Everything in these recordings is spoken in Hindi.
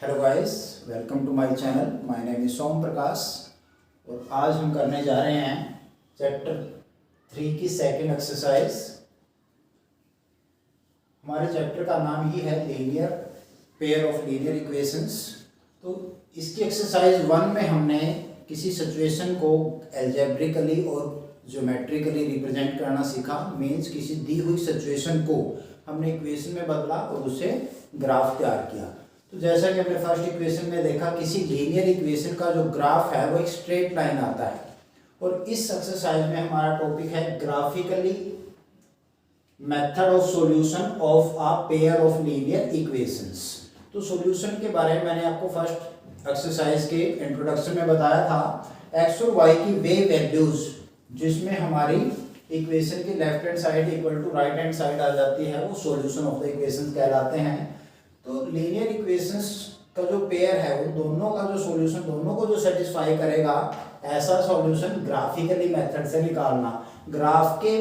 Hello guys, welcome to my channel. My name is Som Prakash और आज हम करने जा रहे हैं चैप्टर 3 की सेकंड एक्सरसाइज। हमारे चैप्टर का नाम ही है linear pair of linear equations. तो इसकी एक्सरसाइज 1 में हमने किसी सिचुएशन को एल्जेब्रिकली और ज्योमेट्रिकली रिप्रेजेंट करना सीखा। मीन्स किसी दी हुई सिचुएशन को हमने इक्वेशन में बदला और उसे ग्राफ तैयार किया। तो जैसा कि हमने फर्स्ट इक्वेशन में देखा, किसी लीनियर इक्वेशन का जो ग्राफ है वो एक स्ट्रेट लाइन आता है। और इस एक्सरसाइज में हमारा टॉपिक है graphically method of solution of a pair of linear equations. तो सॉल्यूशन के बारे में मैंने आपको फर्स्ट एक्सरसाइज के इंट्रोडक्शन में बताया था। एक्स और वाई की वे वैल्यूज जिसमें हमारी इक्वेशन की left hand side equal to right hand side आ जाती है, वो सॉल्यूशन ऑफ द इक्वेशन कहलाते हैं। तो लीनियर इक्वेशंस का जो पेयर है वो दोनों का जो सॉल्यूशन, दोनों को जो सेटिस्फाई करेगा, ऐसा सॉल्यूशन ग्राफिकली मेथड से निकालना। ग्राफ के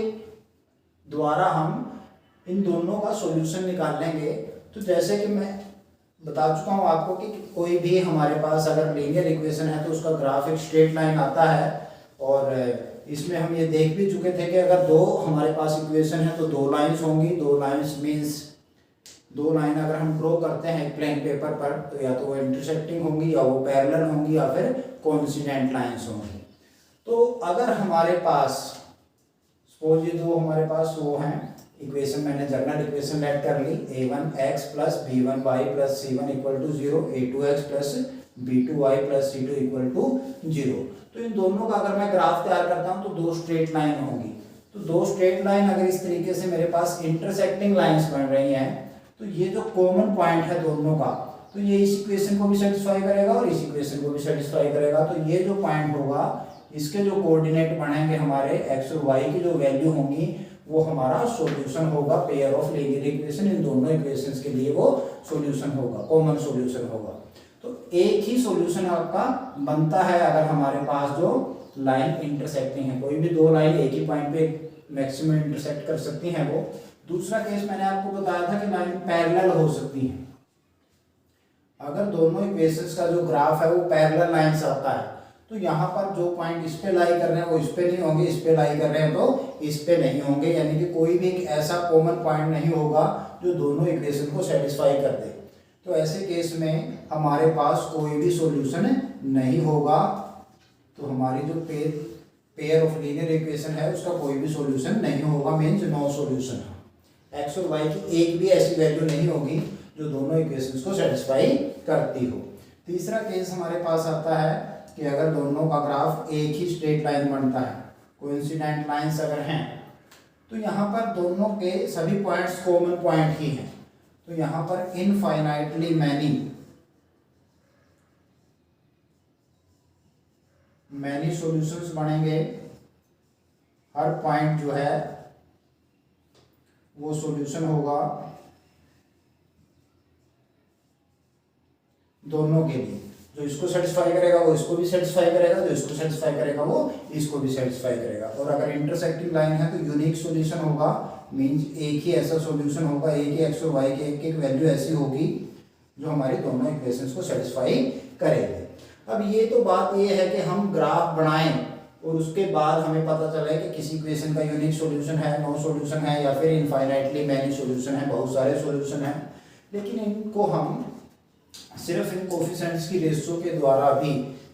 द्वारा हम इन दोनों का सॉल्यूशन निकाल लेंगे। तो जैसे कि मैं बता चुका हूँ आपको कि कोई भी हमारे पास अगर लीनियर इक्वेशन है तो उसका ग्राफ एक स्ट्रेट लाइन आता है। और इसमें हम ये देख भी चुके थे कि अगर दो हमारे पास इक्वेशन है तो दो लाइंस होंगी। दो लाइंस मीन्स दो लाइन अगर हम ड्रॉ करते हैं प्लेन पेपर पर तो या तो वो इंटरसेक्टिंग होंगी या वो पैरेलल होंगी या फिर कोइंसिडेंट लाइंस होंगी। तो अगर हमारे पास सपोज ये दो हमारे पास वो हैं इक्वेशन, मैंने जनरल इक्वेशन लेट कर ली, a1x plus b1y plus c1 equal to 0, a2x plus b2y plus c2 equal to 0। तो इन दोनों का अगर मैं ग्राफ तैयार करता हूँ तो दो स्ट्रेट लाइन होंगी। तो दो स्ट्रेट लाइन अगर इस तरीके से मेरे पास इंटरसेक्टिंग लाइंस बन रही हैं तो ये जो कॉमन पॉइंट है दोनों का, तो ये इस इक्वेशन को भी सेटिस्फाई करेगा और इस इक्वेशन को भी सेटिस्फाई करेगा। तो ये जो पॉइंट होगा, इसके जो कोऑर्डिनेट बनेंगे हमारे एक्स और वाई की जो वैल्यू होंगी, वो हमारा सॉल्यूशन होगा पेयर ऑफ लीनियर इक्वेशन। इन दोनों इक्वेशंस के लिए वो सॉल्यूशन होगा, कॉमन सॉल्यूशन होगा। तो एक ही सॉल्यूशन आपका बनता है अगर हमारे पास जो लाइन इंटरसेक्टिंग है। कोई भी दो लाइन एक ही पॉइंट पे मैक्सिमम इंटरसेक्ट कर सकती हैं वो। दूसरा केस मैंने आपको बताया था कि लाइन पैरेलल हो सकती है। अगर दोनों इक्वेशंस का जो ग्राफ है वो पैरेलल लाइंस आता है तो यहाँ पर जो पॉइंट इस पे लाई कर रहे हैं वो इस पे नहीं होंगे, इस पे लाई कर रहे हैं तो इस पे नहीं होंगे। यानी कि कोई भी एक ऐसा कॉमन पॉइंट नहीं होगा जो दोनों इक्वेशन को सेटिस्फाई कर दे। तो ऐसे केस में हमारे पास कोई भी सॉल्यूशन नहीं होगा। तो हमारी जो पेयर ऑफ लीनियर इक्वेशन है उसका कोई भी सॉल्यूशन नहीं होगा, मीन्स नो सॉल्यूशन है। एक्स और वाई की एक भी ऐसी वैल्यू नहीं होगी जो दोनों इक्वेशंस को सेटिस्फाई करती हो। तीसरा केस हमारे पास आता है कि अगर दोनों का ग्राफ एक ही स्ट्रेट लाइन बनता है, कोइंसिडेंट लाइंस अगर हैं, तो यहाँ पर दोनों के सभी पॉइंट्स कॉमन पॉइंट ही हैं। तो यहाँ पर इनफाइनाइटली मैनी सॉल्यूशंस बनेंगे। हर पॉइंट जो है वो सॉल्यूशन होगा दोनों के लिए। जो इसको सेटिस्फाई करेगा वो इसको भी सेटिस्फाई करेगा, जो इसको सेटिस्फाई करेगा वो इसको भी सेटिस्फाई करेगा। और अगर इंटरसेक्टिंग लाइन है तो यूनिक सॉल्यूशन होगा, मींस एक ही ऐसा सॉल्यूशन होगा, एक ही एक्स और वाई की एक एक वैल्यू ऐसी होगी जो हमारी दोनों इक्वेशंस को सेटिस्फाई करेगी। अब ये तो बात ये है कि हम ग्राफ बनाएं और उसके बाद हमें पता चले कि किसी इक्वेशन का यूनिक सॉल्यूशन है, नो सॉल्यूशन है, या फिर इनफाइनाइटली मैनी सॉल्यूशन है, बहुत सारे सॉल्यूशन हैं। लेकिन इनको हम सिर्फ इन कोफिशिएंट्स की रेशियो के द्वारा भी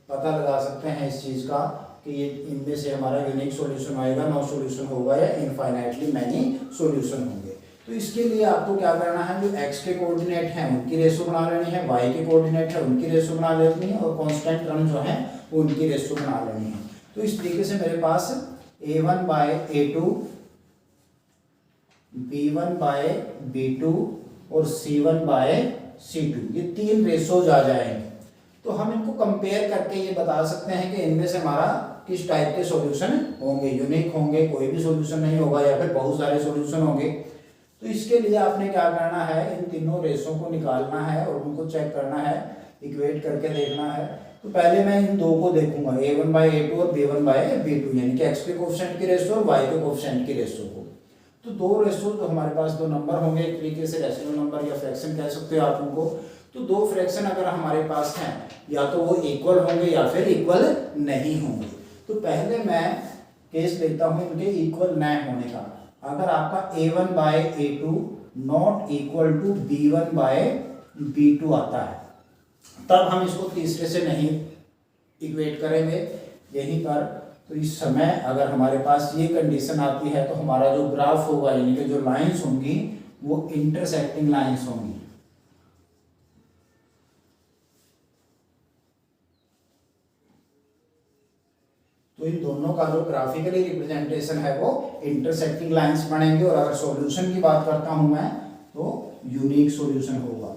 पता लगा सकते हैं इस चीज़ का कि ये इनमें से हमारा यूनिक सॉल्यूशन आएगा, नो सॉल्यूशन होगा या इनफाइनाइटली मैनी सॉल्यूशन होंगे। तो इसके लिए आपको क्या करना है, जो एक्स के कोऑर्डिनेट हैं उनकी रेशियो बना लेनी है, वाई के कोऑर्डिनेट है उनकी रेशियो बना लेनी है, और कांस्टेंट टर्म जो है उनकी रेशियो बना लेनी है। तो इस तरीके से मेरे पास a1 by a2, b1 by b2 और c1 बाय c2, ये तीन रेशोज आ जाएंगे। तो हम इनको कंपेयर करके ये बता सकते हैं कि इनमें से हमारा किस टाइप के सॉल्यूशन होंगे, यूनिक होंगे, कोई भी सॉल्यूशन नहीं होगा, या फिर बहुत सारे सॉल्यूशन होंगे। तो इसके लिए आपने क्या करना है, इन तीनों रेशों को निकालना है और उनको चेक करना है, इक्वेट करके देखना है। तो पहले मैं इन दो को देखूंगा, a1 बाय a2 और b1 बाय b2, यानी कि x के कोफिशिएंट की रेशियो और y के कोफिशिएंट की रेशियो को। तो दो रेशियो तो हमारे पास दो नंबर होंगे, एक तरीके से रेशनल नंबर या फ्रैक्शन कह सकते हो आप उनको। तो तो दो फ्रैक्शन अगर हमारे पास हैं या तो वो इक्वल होंगे या फिर इक्वल नहीं होंगे। तो पहले मैं केस लेता हूँ इनके इक्वल न होने का। अगर आपका a1 by a2 not equal to b1 by b2 आता है, तब हम इसको तीसरे से नहीं इक्वेट करेंगे यहीं पर। तो इस समय अगर हमारे पास ये कंडीशन आती है तो हमारा जो ग्राफ होगा यानी कि जो लाइंस होंगी वो इंटरसेक्टिंग लाइंस होंगी। तो इन दोनों का जो ग्राफिकली रिप्रेजेंटेशन है वो इंटरसेक्टिंग लाइंस बनेंगे। और अगर सॉल्यूशन की बात करता हूं मैं तो यूनिक सॉल्यूशन होगा।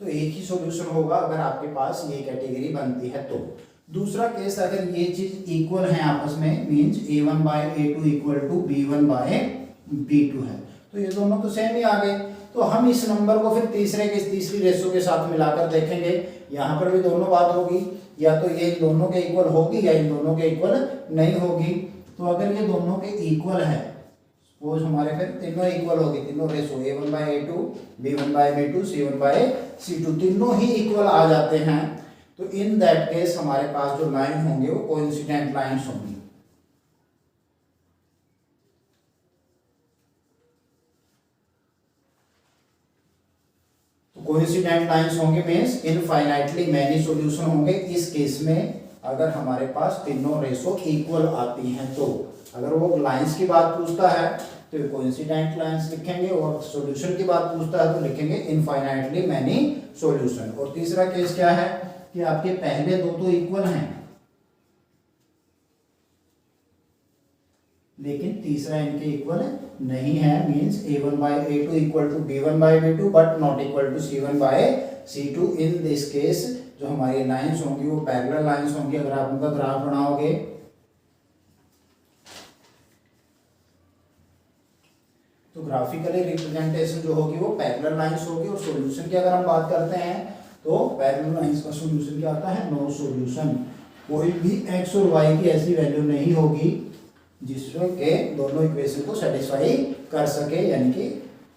तो एक ही सॉल्यूशन होगा अगर आपके पास ये कैटेगरी बनती है तो। दूसरा केस अगर ये चीज इक्वल है आपस में, means a1 by a2 equal to b1 by b2 है, तो ये दोनों तो सेम ही आ गए। तो हम इस नंबर को फिर तीसरी रेशो के साथ मिलाकर देखेंगे। यहाँ पर भी दोनों बात होगी, या तो ये इन दोनों के इक्वल होगी या इन दोनों के इक्वल नहीं होगी। तो अगर ये दोनों के इक्वल है, सपोज हमारे फिर तीनों इक्वल होगी, तीनों ratio a1 by a2, b1 by b2, c1 by c2 तीनों ही इक्वल आ जाते हैं, तो इन दैट केस हमारे पास जो लाइन होंगे वो कोइंसिडेंट लाइंस होंगी। कोइंसिडेंट लाइंस होंगे मींस इनफाइनाइटली मैनी सॉल्यूशन होंगे। इस केस में अगर हमारे पास तीनों रेशो इक्वल आती हैं तो। अगर वो लाइंस की बात पूछता है तो कोइंसिडेंट लाइंस लिखेंगे, और सॉल्यूशन की बात पूछता है तो लिखेंगे इनफाइनाइटली मैनी सॉल्यूशन। और तीसरा केस क्या है कि आपके पहले दो तो इक्वल हैं, लेकिन तीसरा इनके इक्वल नहीं है, means a1 by a2 equal to b1 by b2 but not equal to c1 by c2। In this case जो हमारी लाइंस होंगी वो पैरेलल लाइंस होंगी। अगर आप उनका ग्राफ बनाओगे तो ग्राफिकली रिप्रेजेंटेशन जो होगी वो पैरेलल लाइंस होगी। और सॉल्यूशन की अगर हम बात करते हैं तो पैरेलल लाइंस का सॉल्यूशन क्या आता है, नो सॉल्यूशन। कोई भी x और y की ऐसी वैल्यू नहीं होगी जिसमें के दोनों इक्वेशन को सेटिस्फाई कर सके, यानी कि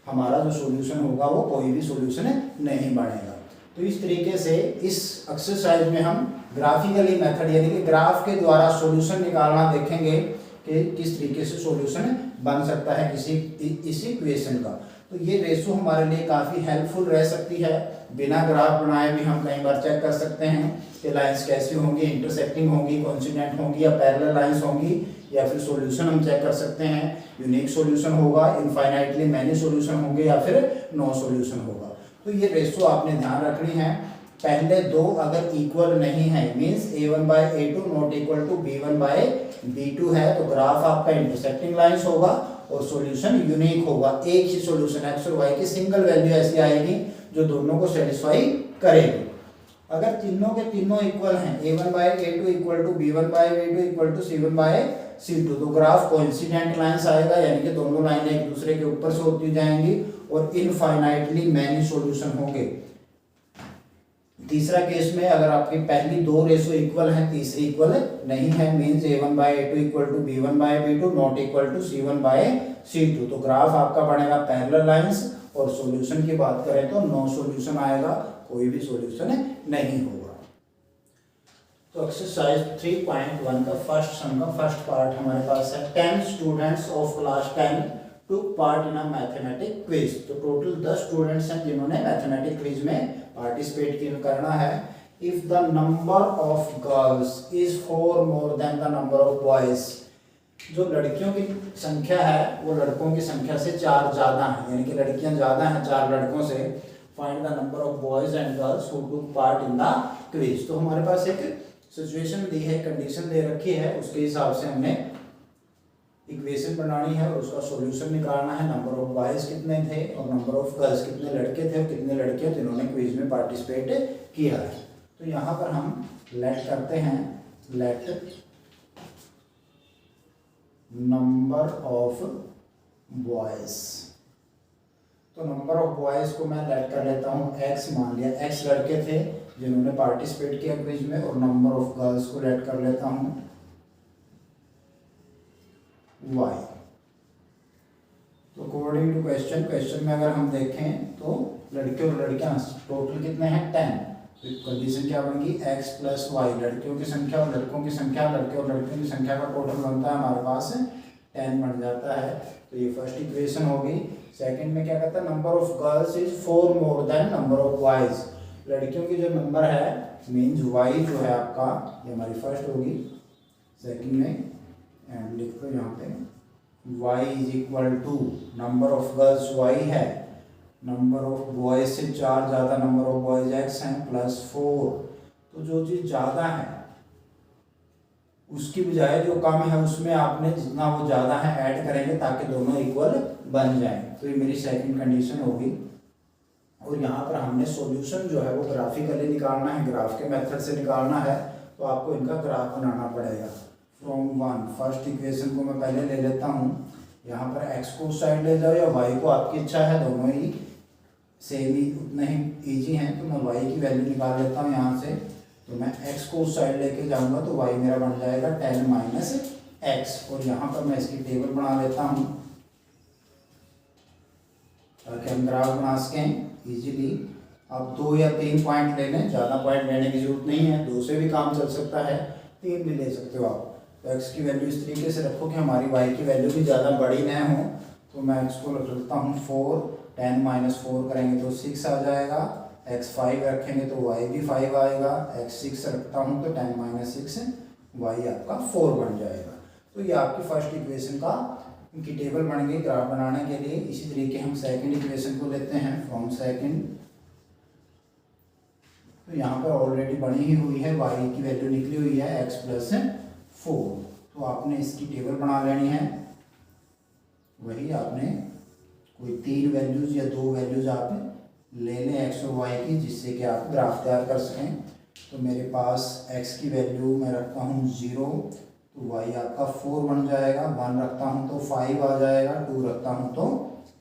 हमारा जो सॉल्यूशन होगा वो कोई भी सॉल्यूशन नहीं बनेगा। तो इस तरीके से इस एक्सरसाइज में हम ग्राफिकली मेथड यानी कि ग्राफ के द्वारा सॉल्यूशन निकालना देखेंगे कि किस तरीके से सॉल्यूशन बन सकता है इसी इक्वेशन का। तो ये रेशो हमारे लिए काफ़ी हेल्पफुल रह सकती है। बिना ग्राफ बनाए भी हम कई बार चेक कर सकते हैं कि लाइंस कैसी होंगी, इंटरसेक्टिंग होंगी, कोइंसिडेंट होंगी या पैरेलल लाइंस होंगी, या फिर सॉल्यूशन हम चेक कर सकते हैं यूनिक सॉल्यूशन होगा, इनफाइनाइटली मैनी सॉल्यूशन होंगे या फिर नो सॉल्यूशन होगा। तो ये रेशो आपने ध्यान रखनी है। पहले दो अगर इक्वल नहीं है, means a1 by a2 not equal to b1 by b2 है, तो ग्राफ आपका इंटरसेक्टिंग लाइंस होगा और सॉल्यूशन यूनिक होगा। एक ही सॉल्यूशन x और y की सिंगल वैल्यू ऐसी आएगी जो दोनों को सेटिस्फाई करेगी। अगर तीनों के तीनों इक्वल हैं, a1 by a2 equal to b1 by b2 equal to c1 by c2, तो ग्राफ कोइंसिडेंट लाइंस आएगा, यानी कि दोनों लाइनें एक दूसरे के ऊपर से होती जाएंगी और इनफाइनाइटली मैनी सॉल्यूशन होंगे। तीसरा केस में अगर आपकी पहली दो रेशो इक्वल हैं, तीसरी इक्वल नहीं है, means a1 by a2 equal to b1 by b2 not equal to c1 by c2, तो ग्राफ आपका बनेगा पैरेलल लाइंस। और सॉल्यूशन की बात करें तो नो सॉल्यूशन आएगा, कोई भी सॉल्यूशन नहीं होगा। तो एक्सरसाइज 3.1 का फर्स्ट सम का फर्स्ट पार्ट हमारे पास है 10 students of class 10 took part in a mathematics quiz। तो टोटल 10 स्टूडेंट्स हैं जिन्होंने मैथमेटिक्स क्विज में पार्टिसिपेट करना है। If the number of girls is 4 more than the number of boys, जो लड़कियों की संख्या है वो लड़कों की संख्या से 4 ज़्यादा है, यानी कि लड़कियां ज़्यादा हैं 4 लड़कों से। Find the number of boys and girls who took part in the quiz. तो हमारे पास एक सिचुएशन दी है, कंडीशन दे रखी है, उसके हिसाब से हमने इक्वेशन बनानी है और उसका सॉल्यूशन निकालना है। नंबर ऑफ बॉयज कितने थे और नंबर ऑफ गर्ल्स कितने लड़के थे और कितने लड़कियां जिन्होंने क्विज में पार्टिसिपेट किया है। तो यहाँ पर हम लेट करते हैं, लेट नंबर ऑफ बॉयज। तो नंबर ऑफ बॉयज को मैं लेट कर लेता हूँ x, मान लिया x लड़के थे जिन्होंने पार्टिसिपेट किया क्विज में, और नंबर ऑफ गर्ल्स को लेट कर लेता हूँ y। तो अकॉर्डिंग टू क्वेश्चन में अगर हम देखें तो लड़के और लड़कियां टोटल कितने हैं 10। तो कंडीशन क्या बनेगी x प्लस वाई, लड़कियों की संख्या और लड़कों की संख्या, लड़के और लड़कियों की संख्या का टोटल बनता है हमारे पास 10 बन जाता है। तो ये फर्स्ट इक्वेशन होगी। सेकंड में क्या कहता है, number of girls is 4 more than number of boys, लड़कियों की जो नंबर है मीन्स y जो है आपका, ये हमारी फर्स्ट होगी। सेकंड में एंड लिख दो यहाँ पे y is equal to number of girls y है, नंबर ऑफ बॉयज से 4 ज़्यादा नंबर ऑफ बॉयज x हैं प्लस 4। तो जो चीज़ ज़्यादा है उसकी बजाय जो कम है उसमें आपने जितना वो ज़्यादा है ऐड करेंगे ताकि दोनों इक्वल बन जाएं। तो ये मेरी सेकंड कंडीशन होगी। और यहाँ पर हमने सॉल्यूशन जो है वो ग्राफिकली निकालना है, ग्राफ के मेथड से निकालना है। तो आपको इनका ग्राफ बनाना पड़ेगा फ्रॉम 1। फर्स्ट इक्वेशन को मैं पहले ले लेता हूँ, यहाँ पर x को उस साइड ले जाओ या y को, आपकी इच्छा है, दोनों ही सेम ही उतने ही ईजी हैं। तो मैं y की वैल्यू निकाल लेता हूँ यहाँ से। तो मैं x को उस साइड लेके जाऊँगा तो y मेरा बन जाएगा 10 माइनस x। और यहाँ पर मैं इसकी टेबल बना लेता हूँ ताकि हम ग्राफ बना सकें ईजिली। अब 2 या 3 पॉइंट ले लें, ज़्यादा पॉइंट लेने की जरूरत नहीं है, 2 से भी काम चल सकता है, 3 भी ले सकते हो आप। तो x की वैल्यू इस तरीके से रखो कि हमारी y की वैल्यू भी ज़्यादा बड़ी न हो। तो मैं x को रख लेता हूँ 4, 10 माइनस 4 करेंगे तो 6 आ जाएगा, x 5 रखेंगे तो y भी 5 आएगा, x 6 रखता हूँ तो 10 माइनस 6 y आपका 4 बन जाएगा। तो ये आपकी फर्स्ट इक्वेशन का की टेबल बन गई ग्राफ बनाने के लिए। इसी तरीके हम सेकंड इक्वेशन को लेते हैं फ्रॉम सेकंड। तो यहाँ पर ऑलरेडी बनी ही हुई है, y की वैल्यू निकली हुई है x प्लस 4। तो आपने इसकी टेबल बना लेनी है। वही आपने कोई 3 वैल्यूज या 2 वैल्यूज आप ले लें x और y की, जिससे कि आप ग्राफ तैयार कर सकें। तो मेरे पास x की वैल्यू मैं रखता हूँ 0, तो y आपका 4 बन जाएगा, 1 रखता हूँ तो 5 आ जाएगा, 2 रखता हूँ तो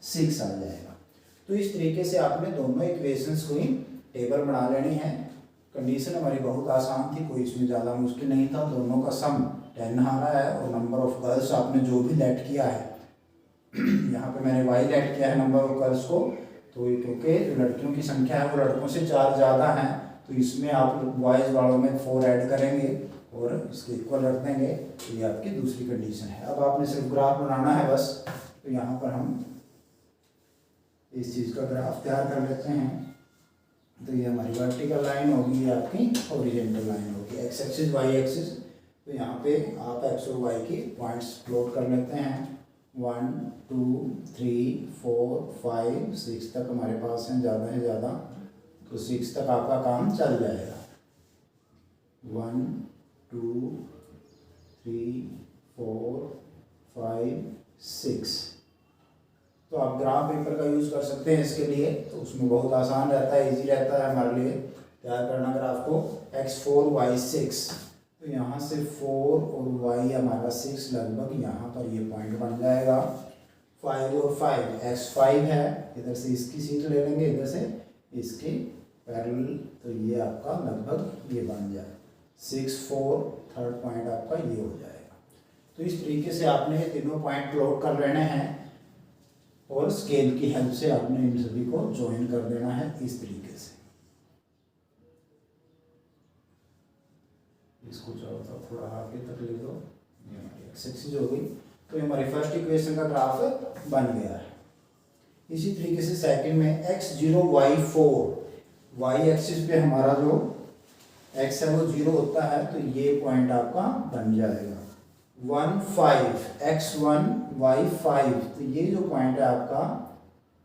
6 आ जाएगा। तो इस तरीके से आपने दोनों इक्वेशंस को ही टेबल बना लेनी है। कंडीशन हमारी बहुत आसान थी, कोई इसमें ज़्यादा मुश्किल नहीं था। दोनों का सम 10 आ रहा है और नंबर ऑफ गर्ल्स आपने जो भी लेट किया है यहाँ पे मैंने y लेट किया है नंबर ऑफ गर्ल्स को। तो क्योंकि जो लड़कियों की संख्या है वो लड़कों से 4 ज़्यादा है, तो इसमें आप बॉयज़ वालों में 4 ऐड करेंगे और इसके इक्वल रख देंगे। तो ये आपकी दूसरी कंडीशन है। अब आपने सिर्फ ग्राफ बनाना है बस। तो यहाँ पर हम इस चीज़ का ग्राफ तैयार कर लेते हैं। तो ये हमारी वर्टिकल लाइन होगी, ये आपकी हॉरिजॉन्टल लाइन होगी, एक्स एक्सिस वाई एक्सिस। तो यहाँ पे आप एक्स और वाई की पॉइंट्स प्लॉट कर लेते हैं। 1 2 3 4 5 6 तक हमारे पास हैं, ज़्यादा है ज़्यादा, तो 6 तक आपका काम चल जाएगा। 1 2 3 4 5 6। तो आप ग्राफ पेपर का यूज़ कर सकते हैं इसके लिए। तो उसमें बहुत आसान रहता है, इजी रहता है हमारे लिए तैयार करना ग्राफ को। x4 y6, तो यहाँ से 4 और y हमारा 6 लगभग यहाँ पर ये पॉइंट बन जाएगा। 5 और 5, x5 है, इधर से इसकी सीट ले लेंगे, इधर से इसके पैरेलल, तो ये आपका लगभग ये बन जाए 6 4, थर्ड पॉइंट आपका ये हो जाएगा। तो इस तरीके से आपने ये तीनों पॉइंट प्लॉट कर लेने हैं और स्केल की हेल्प से आपने इन सभी को ज्वाइन कर देना है इस तरीके से। इसको थोड़ा आगे तक ले दो, ये हमारी एक्स एक्सिस हो गई। तो ये हमारी फर्स्ट इक्वेशन का ग्राफ बन गया है। इसी तरीके से सेकंड में x0 y4, y एक्सिस पे हमारा जो x है वो 0 होता है, तो ये पॉइंट आपका बन जाएगा 1 5, x1 y5। तो ये जो पॉइंट है आपका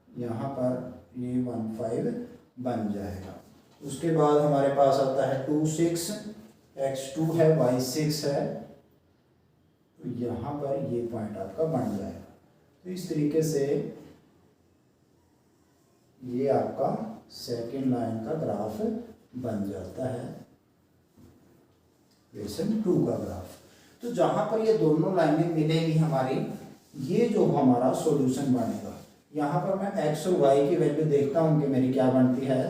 यहाँ पर ये 1 5 बन जाएगा। उसके बाद हमारे पास आता है 2 6, x2 है y6 है, तो यहाँ पर ये पॉइंट आपका बन जाएगा। तो इस तरीके से ये आपका सेकेंड लाइन का ग्राफ बन जाता है, इक्वेशन 2 का ग्राफ। तो जहाँ पर ये दोनों लाइनें मिलेंगी हमारी, ये जो हमारा सॉल्यूशन बनेगा। यहाँ पर मैं x और y की वैल्यू देखता हूँ कि मेरी क्या बनती है।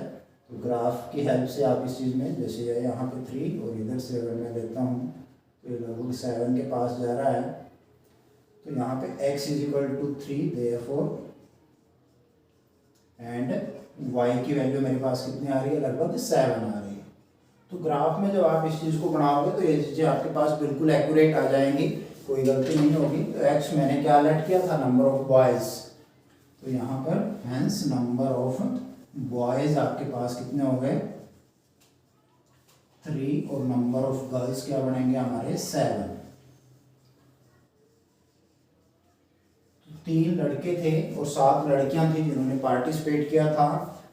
तो ग्राफ की हेल्प से आप इस चीज़ में, जैसे यहाँ पे 3 और इधर से अगर मैं लेता हूँ तो ये लगभग 7 के पास जा रहा है। तो यहाँ पे x is equal to 3 therefore and y की वैल्यू मेरे पास कितनी आ रही है, लगभग 7 आ रही है। तो ग्राफ में जब आप इस चीज़ को बनाओगे तो ये चीज़ें आपके पास बिल्कुल एक्यूरेट आ जाएंगी, कोई गलती नहीं होगी। तो x मैंने क्या लेट किया था, नंबर ऑफ बॉयज़, तो यहाँ पर हेंस नंबर ऑफ बॉयज़ आपके पास कितने हो गए 3 और नंबर ऑफ गर्ल्स क्या बनेंगे हमारे 7। 3 लड़के थे और 7 लड़कियां थी जिन्होंने पार्टिसिपेट किया था।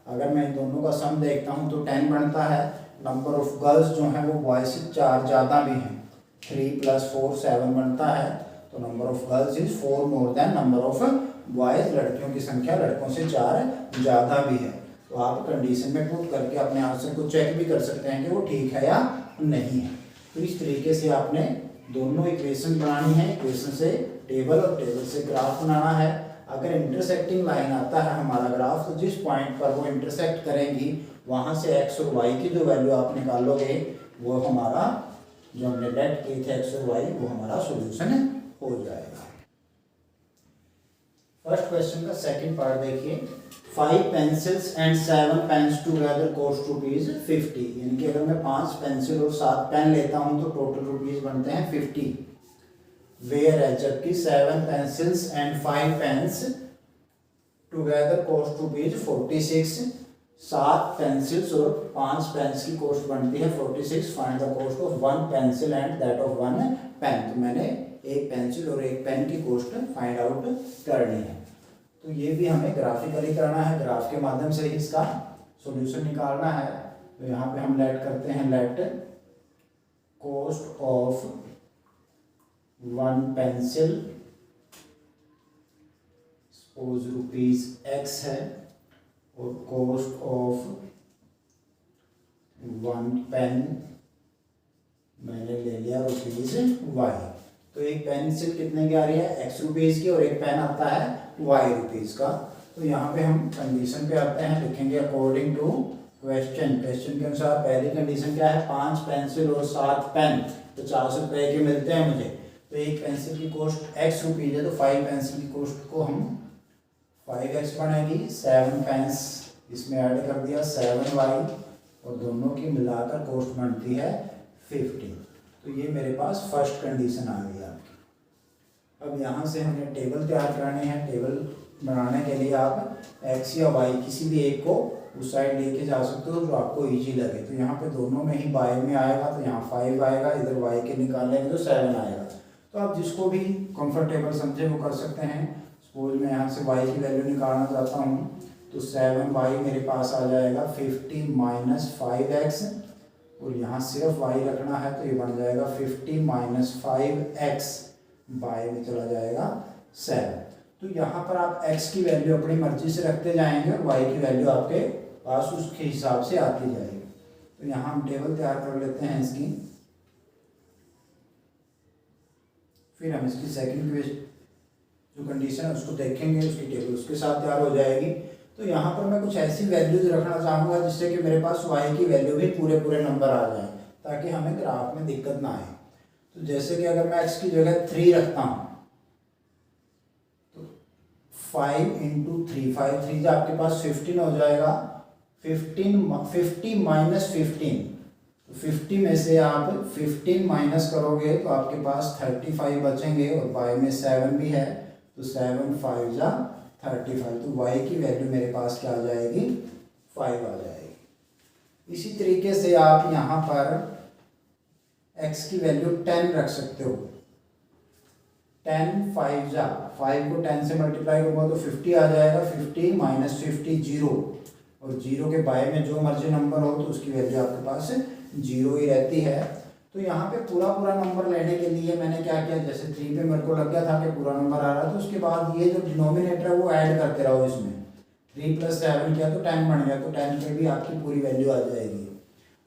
अगर मैं इन दोनों का सम देखता हूं तो 10 बनता है। नंबर ऑफ गर्ल्स जो है वो बॉयज से 4 ज़्यादा भी हैं, 3 + 4 7 बनता है। तो number of girls is 4 more than number of boys, लड़कियों की संख्या लड़कों से 4 ज़्यादा भी है। तो आप कंडीशन में पुट करके अपने आंसर को चेक भी कर सकते हैं कि वो ठीक है या नहीं है। तो इस तरीके से आपने दोनों इक्वेशन बनानी है, इक्वेशन से टेबल और टेबल से ग्राफ बनाना है। अगर इंटरसेक्टिंग लाइन आता है हमारा ग्राफ, तो जिस पॉइंट पर वो इंटरसेक्ट करेंगी वहाँ से x और y की जो वैल्यू आप निकालोगे वो हमारा जो हमने लेट किए थे x और y वो हमारा सॉल्यूशन हो जाएगा। फर्स्ट क्वेश्चन का सेकंड पार्ट देखिए, 5 pencils and 7 pens together cost ₹50। यानी कि अगर मैं 5 पेंसिल और 7 पेन लेता हूँ तो टोटल रुपीज़ बनते हैं 50। वेयर है, जबकि 7 pencils and 5 pens together cost ₹46। 7 pencils और 5 पेन्स की कॉस्ट बनती है 46। Find the cost of 1 pencil and that of 1 pen. तो मैंने एक पेंसिल और एक पेन की कॉस्ट फाइंड आउट करनी है। तो ये भी हमें ग्राफिकली करना है, ग्राफ के माध्यम से ही इसका सॉल्यूशन निकालना है। तो यहाँ पे हम लेट करते हैं, let cost of 1 pencil suppose ₹x है और कॉस्ट ऑफ 1 पेन मैंने ले लिया ₹y। तो एक पेंसिल कितने की आ रही है, x रुपीज़ की, और एक पेन आता है y रुपीज़ का। तो यहाँ पे हम कंडीशन पे आते हैं, लिखेंगे अकॉर्डिंग टू क्वेश्चन के अनुसार पहली कंडीशन क्या है, 5 पेंसिल और 7 पेन 50 रुपए के मिलते हैं मुझे। तो एक पेंसिल की कॉस्ट x रुपीज़ है, तो 5 पेंसिल की कॉस्ट को हम 5x बनेगी। 7 पेन्स इसमें ऐड कर दिया 7y, और दोनों की मिलाकर कॉस्ट बनती है 50। तो ये मेरे पास फर्स्ट कंडीशन आ गई आपकी। अब यहाँ से हमें टेबल तैयार करानी है। टेबल बनाने के लिए आप x या y किसी भी एक को उस साइड लेके जा सकते हो जो आपको इजी लगे। तो यहाँ पे दोनों में ही बाय में आएगा, तो यहाँ 5 आएगा, इधर y के निकालने में तो 7 आएगा। तो आप जिसको भी कंफर्टेबल समझे वो कर सकते हैं। सपोज मैं यहाँ से y की वैल्यू निकालना चाहता हूँ, तो 7y मेरे पास आ जाएगा 50 - 5x, और यहाँ सिर्फ y रखना है तो ये बन जाएगा 50 - 5x, बाय में चला जाएगा 7। तो यहाँ पर आप x की वैल्यू अपनी मर्जी से रखते जाएंगे और y की वैल्यू आपके पास उसके हिसाब से आती जाएगी। तो यहाँ हम टेबल तैयार कर लेते हैं इसकी, फिर हम इसकी सेकंड जो कंडीशन है उसको देखेंगे, उसकी टेबल उसके साथ तैयार हो जाएगी। तो यहाँ पर मैं कुछ ऐसी वैल्यूज रखना चाहूँगा जिससे कि मेरे पास y की वैल्यू भी पूरे नंबर आ जाए, ताकि हमें ग्राफ में दिक्कत ना आए। तो जैसे कि अगर मैं x की जगह 3 रखता हूँ, तो 5 × 3, 5 3 आपके पास 15 हो जाएगा। 50 - 15, तो 50 में से आप 15 माइनस करोगे तो आपके पास 35 बचेंगे, और बाय में 7 भी है, तो 7 × 5 = 35। तो y की वैल्यू मेरे पास क्या आ जाएगी, 5 आ जाएगी। इसी तरीके से आप यहाँ पर x की वैल्यू 10 रख सकते हो। 10 × 5 = 5 को 10 से मल्टीप्लाई करूँगा तो 50 आ जाएगा। 50 - 50 0, और 0 के बाय में जो मर्जी नंबर हो तो उसकी वैल्यू आपके पास 0 ही रहती है। तो यहाँ पे पूरा नंबर लेने के लिए मैंने क्या किया, जैसे 3 पे मेरे को लग गया था कि पूरा नंबर आ रहा है, तो उसके बाद ये जो डिनोमिनेटर है वो ऐड करते रहो इसमें। 3 + 7 किया तो 10 बन गया, तो 10 पे भी आपकी पूरी वैल्यू आ जाएगी।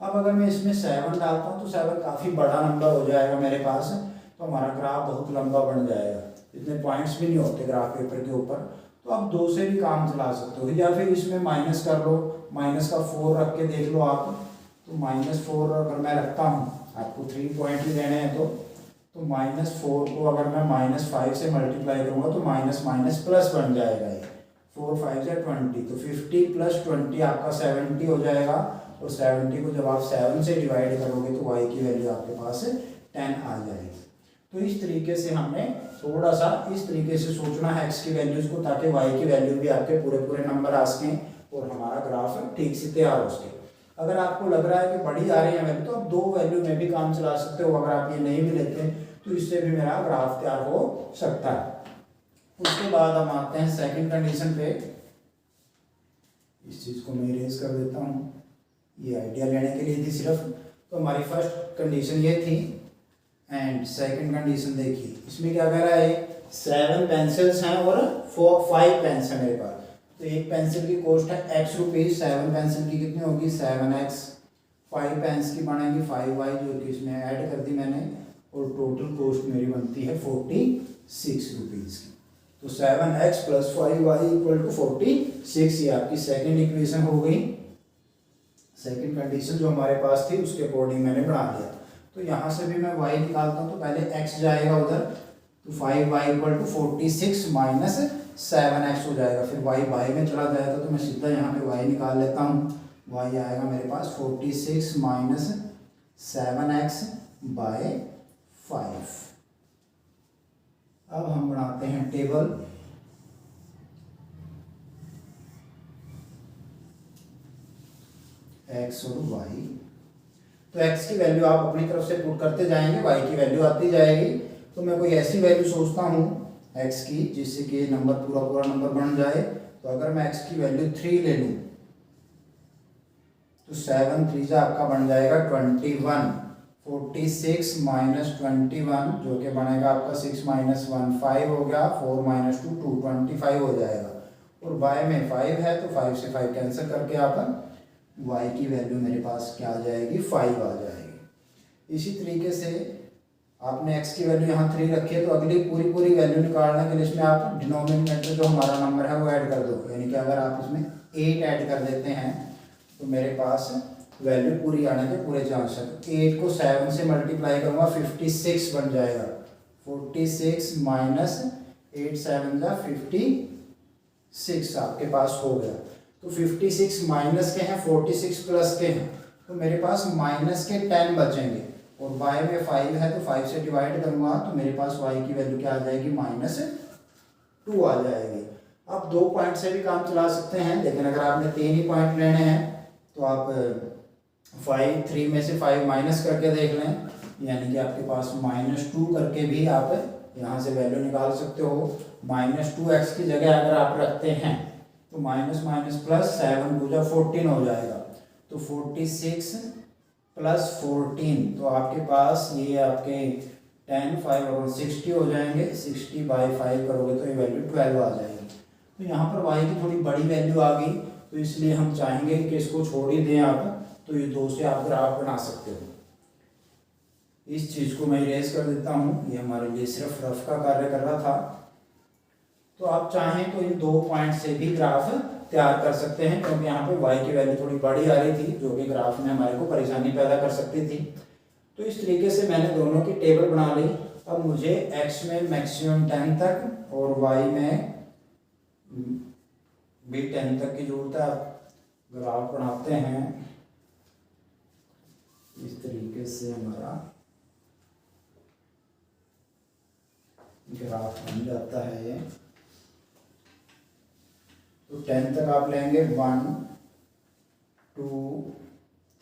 अब अगर मैं इसमें 7 डालता हूँ तो 7 काफ़ी बड़ा नंबर हो जाएगा मेरे पास, तो हमारा ग्राफ बहुत लंबा बन जाएगा। इतने पॉइंट्स भी नहीं होते ग्राफ पेपर के ऊपर। तो आप 2 से भी काम चला सकते हो, या फिर इसमें माइनस कर लो, माइनस का 4 रख के देख लो आप। तो -4 अगर मैं रखता हूँ, आपको 3 पॉइंट ही देने हैं तो तो -4 को अगर मैं -5 से मल्टीप्लाई करूँगा तो माइनस माइनस प्लस बन जाएगा ये। 4 5 या 20, तो 50 + 20 आपका 70 हो जाएगा। और 70 को जब आप 7 से डिवाइड करोगे तो y की वैल्यू आपके पास 10 आ जाएगी। तो इस तरीके से हमने थोड़ा सा इस तरीके से सोचना है x की वैल्यूज़ को, ताकि y की वैल्यू भी आपके पूरे पूरे नंबर आ सकें और हमारा ग्राफ ठीक से तैयार हो सके। अगर आपको लग रहा है कि बड़ी आ रही है वैल्यू, तो आप 2 वैल्यू में भी काम चला सकते हो। अगर आप ये नहीं भी लेते तो इससे भी मेरा ग्राफ तैयार हो सकता है। उसके बाद हम आते हैं सेकंड कंडीशन पे। इस चीज़ को मैं इरेज कर देता हूँ, ये आइडिया लेने के लिए थी सिर्फ। तो हमारी फर्स्ट कंडीशन ये थी एंड सेकंड कंडीशन देखिए, इसमें क्या कह रहा है, 7 पेंसिल्स हैं और 5 पेन्स हैं मेरे पास। तो एक पेंसिल की कॉस्ट है x रुपीज़, 7 पेंसिल की कितनी होगी 7x, 5 पेन्स की बनेगी 5y जो कि इसमें ऐड कर दी मैंने, और टोटल कॉस्ट मेरी बनती है 46 रुपीज़ की। तो 7x + 5y = 46, ये आपकी सेकंड इक्वेशन हो गई। सेकंड कंडीशन जो हमारे पास थी उसके अकॉर्डिंग मैंने बना दिया। तो यहाँ से भी मैं y निकालता हूँ, तो पहले x जाएगा उधर, तो 5y = 46 - 7x हो जाएगा। फिर y में चला जाएगा तो मैं सीधा यहाँ पे y निकाल लेता हूँ। y आएगा मेरे पास 46 - 7x / 5। अब हम बनाते हैं टेबल। x और y, तो x की वैल्यू आप अपनी तरफ से पुट करते जाएंगे, y की वैल्यू आती जाएगी। तो मैं कोई ऐसी वैल्यू सोचता हूँ x की जिससे कि नंबर पूरा नंबर बन जाए। तो अगर मैं x की वैल्यू 3 ले लूँ तो 7 3 आपका बन जाएगा 21। 46 - 21 जो कि बनेगा आपका 6 - 1 5 हो गया, 4 - 2 2 25 हो जाएगा। और y में 5 है तो 5 से 5 कैंसिल करके आप y की वैल्यू मेरे पास क्या आ जाएगी 5 आ जाएगी। इसी तरीके से आपने x की वैल्यू यहाँ 3 रखी है, तो अगली पूरी वैल्यू निकालने के लिए इसमें आप डिनोमिनेटर जो हमारा नंबर है वो ऐड कर दो। यानी कि अगर आप इसमें 8 ऐड कर देते हैं तो मेरे पास वैल्यू पूरी आने के पूरे चांस है। 8 को 7 से मल्टीप्लाई करूँगा 56 बन जाएगा। 46 - 8 7 जा 56 आपके पास हो गया। तो 56 माइनस के हैं, 46 प्लस के हैं, तो मेरे पास माइनस के 10 बचेंगे। और y में 5 है तो 5 से डिवाइड करूँगा तो मेरे पास y की वैल्यू क्या आ जाएगी -2 आ जाएगी। आप 2 पॉइंट से भी काम चला सकते हैं, लेकिन अगर आपने 3 ही पॉइंट लेने हैं तो आप 3 में से 5 माइनस करके देख लें, यानी कि आपके पास -2 करके भी आप यहाँ से वैल्यू निकाल सकते हो। -2x की जगह अगर आप रखते हैं तो माइनस माइनस प्लस 7 2 जा 14 हो जाएगा। तो 46 + 14, तो आपके पास ये आपके 10 5 और 60 हो जाएंगे। 60/5 करोगे तो ये वैल्यू 12 आ जाएगी। तो यहाँ पर y की थोड़ी बड़ी वैल्यू आ गई, तो इसलिए हम चाहेंगे कि इसको छोड़ ही दें आप। तो ये 2 से आप ग्राफ बना सकते हो। इस चीज़ को मैं इरेज कर देता हूँ, ये हमारे लिए सिर्फ रफ का कार्य कर रहा था। तो आप चाहें तो इन 2 पॉइंट से भी ग्राफ तैयार कर सकते हैं, क्योंकि यहाँ पे y की वैल्यू थोड़ी बड़ी आ रही थी जो कि ग्राफ में हमारे को परेशानी पैदा कर सकती थी। तो इस तरीके से मैंने दोनों की टेबल बना ली। अब मुझे x में मैक्सिमम 10 तक और y में भी 10 तक की जरूरत है। ग्राफ बनाते हैं, इस तरीके से हमारा ग्राफ बन जाता है ये। तो 10 तक आप लेंगे 1 2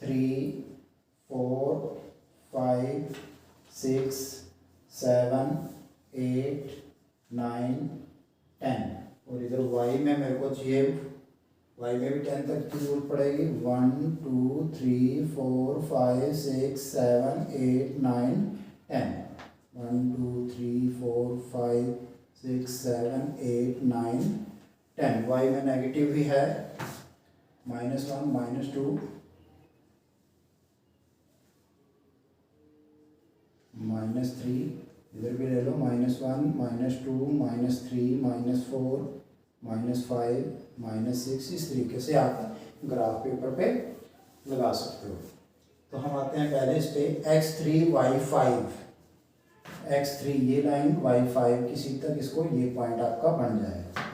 3 4 5 6 7 8 9 10। और इधर y में मेरे को चाहिए, y में भी 10 तक की जरूरत पड़ेगी। 1 2 3 4 5 6 7 8 9 10। 1 2 3 4 5 6 7 8 9 10। y में नेगेटिव भी है, -1 -2 -3, इधर भी ले लो, -1 -2 -3 -4 -5 -6। इस तरीके से आप ग्राफ पेपर पे लगा सकते हो। तो हम आते हैं पहले इस पे x3 y5। x3 ये लाइन, y5 की सीध तक इसको, ये पॉइंट आपका बन जाएगा।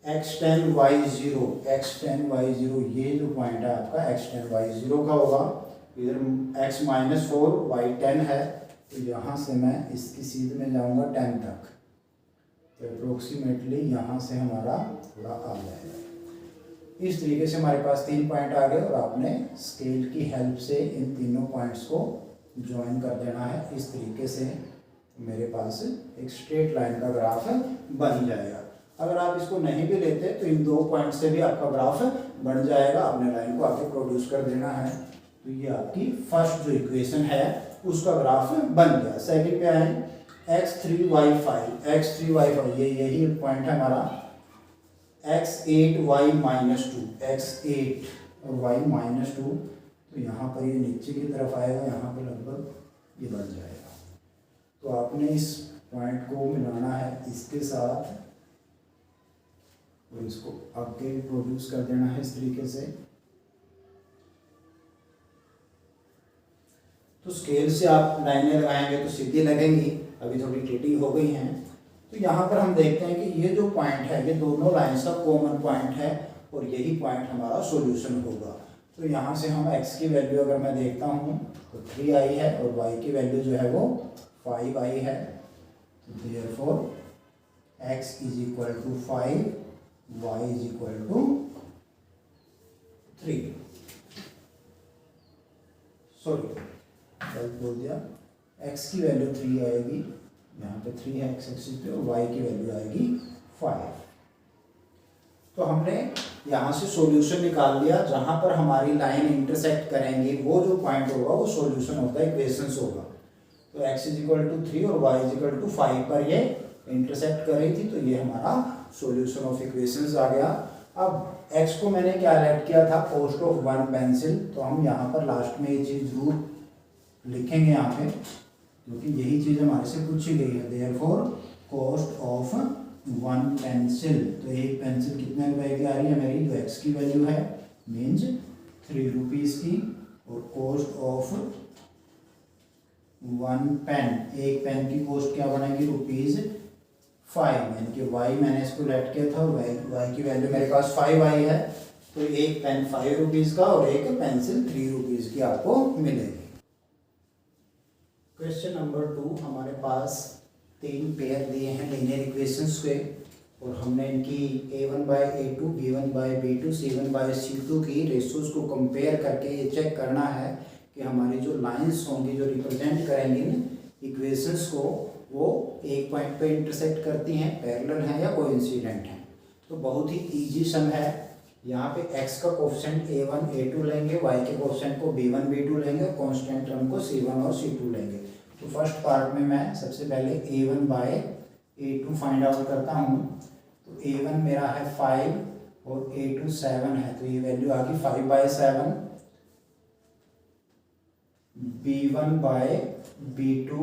x10 y0, x10 y0 ये जो पॉइंट है आपका x10 y0 का होगा। इधर x-4 y10 है, तो यहाँ से मैं इसकी सीध में जाऊँगा 10 तक, तो अप्रोक्सीमेटली यहाँ से हमारा थोड़ा आ जाएगा। इस तरीके से हमारे पास 3 पॉइंट आ गए और आपने स्केल की हेल्प से इन तीनों पॉइंट्स को ज्वाइन कर देना है। इस तरीके से मेरे पास एक स्ट्रेट लाइन का ग्राफ बन जाएगा। अगर आप इसको नहीं भी लेते तो इन 2 पॉइंट से भी आपका ग्राफ बन जाएगा। आपने लाइन को आगे प्रोड्यूस कर देना है। तो ये आपकी फर्स्ट जो इक्वेशन है उसका ग्राफ बन गया। सेकंड पे आए x3y5, x3y5 ये यही पॉइंट है हमारा। x8y-2, x8 और y-2, तो यहाँ पर ये नीचे की तरफ आएगा, यहाँ पर लगभग ये बन जाएगा। तो आपने इस पॉइंट को मिलाना है इसके साथ और इसको आगे प्रोड्यूस कर देना है इस तरीके से। तो स्केल से आप लाइनें लगाएंगे तो सीधी लगेंगी, अभी थोड़ी टेढ़ी हो गई हैं। तो यहाँ पर हम देखते हैं कि ये जो पॉइंट है ये दोनों लाइंस का कॉमन पॉइंट है और यही पॉइंट हमारा सॉल्यूशन होगा। तो यहाँ से हम x की वैल्यू अगर मैं देखता हूँ तो 3i है और y की वैल्यू जो है वो 5i है। तो देयरफॉर x = 5, y = 3। सॉरी गलत बोल दिया, x की वैल्यू 3 आएगी, यहाँ पे 3 है x एक्सिस पे, और y की वैल्यू आएगी 5। तो हमने यहाँ से सॉल्यूशन निकाल लिया। जहाँ पर हमारी लाइन इंटरसेक्ट करेंगे वो जो पॉइंट होगा वो सॉल्यूशन होता है, इक्वेशंस होगा। तो x = 3 और y = 5 पर ये इंटरसेक्ट कर रही थी, तो ये हमारा सॉल्यूशन ऑफ इक्वेशंस आ गया। अब x को मैंने क्या ऐड किया था, कॉस्ट ऑफ 1 पेंसिल। तो हम यहाँ पर लास्ट में ये चीज़ जरूर लिखेंगे यहाँ पे, क्योंकि यही चीज़ हमारे से पूछी गई है। देयरफॉर कॉस्ट ऑफ 1 पेंसिल, तो एक पेंसिल कितने रुपए की आ रही है मेरी, जो x की वैल्यू है मीन्स 3 रुपीज़ की, और कॉस्ट ऑफ 1 पेन, एक पेन की कॉस्ट क्या बनेगी, ₹5, यानी कि y मैंने इसको लेट किया था और y की वैल्यू मेरे पास 5i है। तो एक पेन 5 रुपीज़ का और एक पेंसिल 3 रुपीज़ की आपको मिलेगी। क्वेश्चन नंबर 2, हमारे पास 3 पेयर दिए हैं लीनियर इक्वेशंस के, और हमने इनकी a1/a2, b1/b2, c1/c2 की रेशियोज को कंपेयर करके ये चेक करना है कि हमारी जो लाइंस होंगी जो रिप्रेजेंट करेंगी इन इक्वेशंस को, वो एक पॉइंट पे इंटरसेक्ट करती हैं, पैरेलल हैं या कोइंसिडेंट हैं। तो बहुत ही इजी सम है। यहाँ पे x का कोफिशिएंट a1 a2 लेंगे, y के कोफिशिएंट को b1 b2 लेंगे, कांस्टेंट टर्म को c1 और c2 लेंगे। तो फर्स्ट पार्ट में मैं सबसे पहले a1/a2 फाइंड आउट करता हूँ। तो a1 मेरा है 5 और a2 7 है, तो ये वैल्यू आ गई 5/7। b1/b2,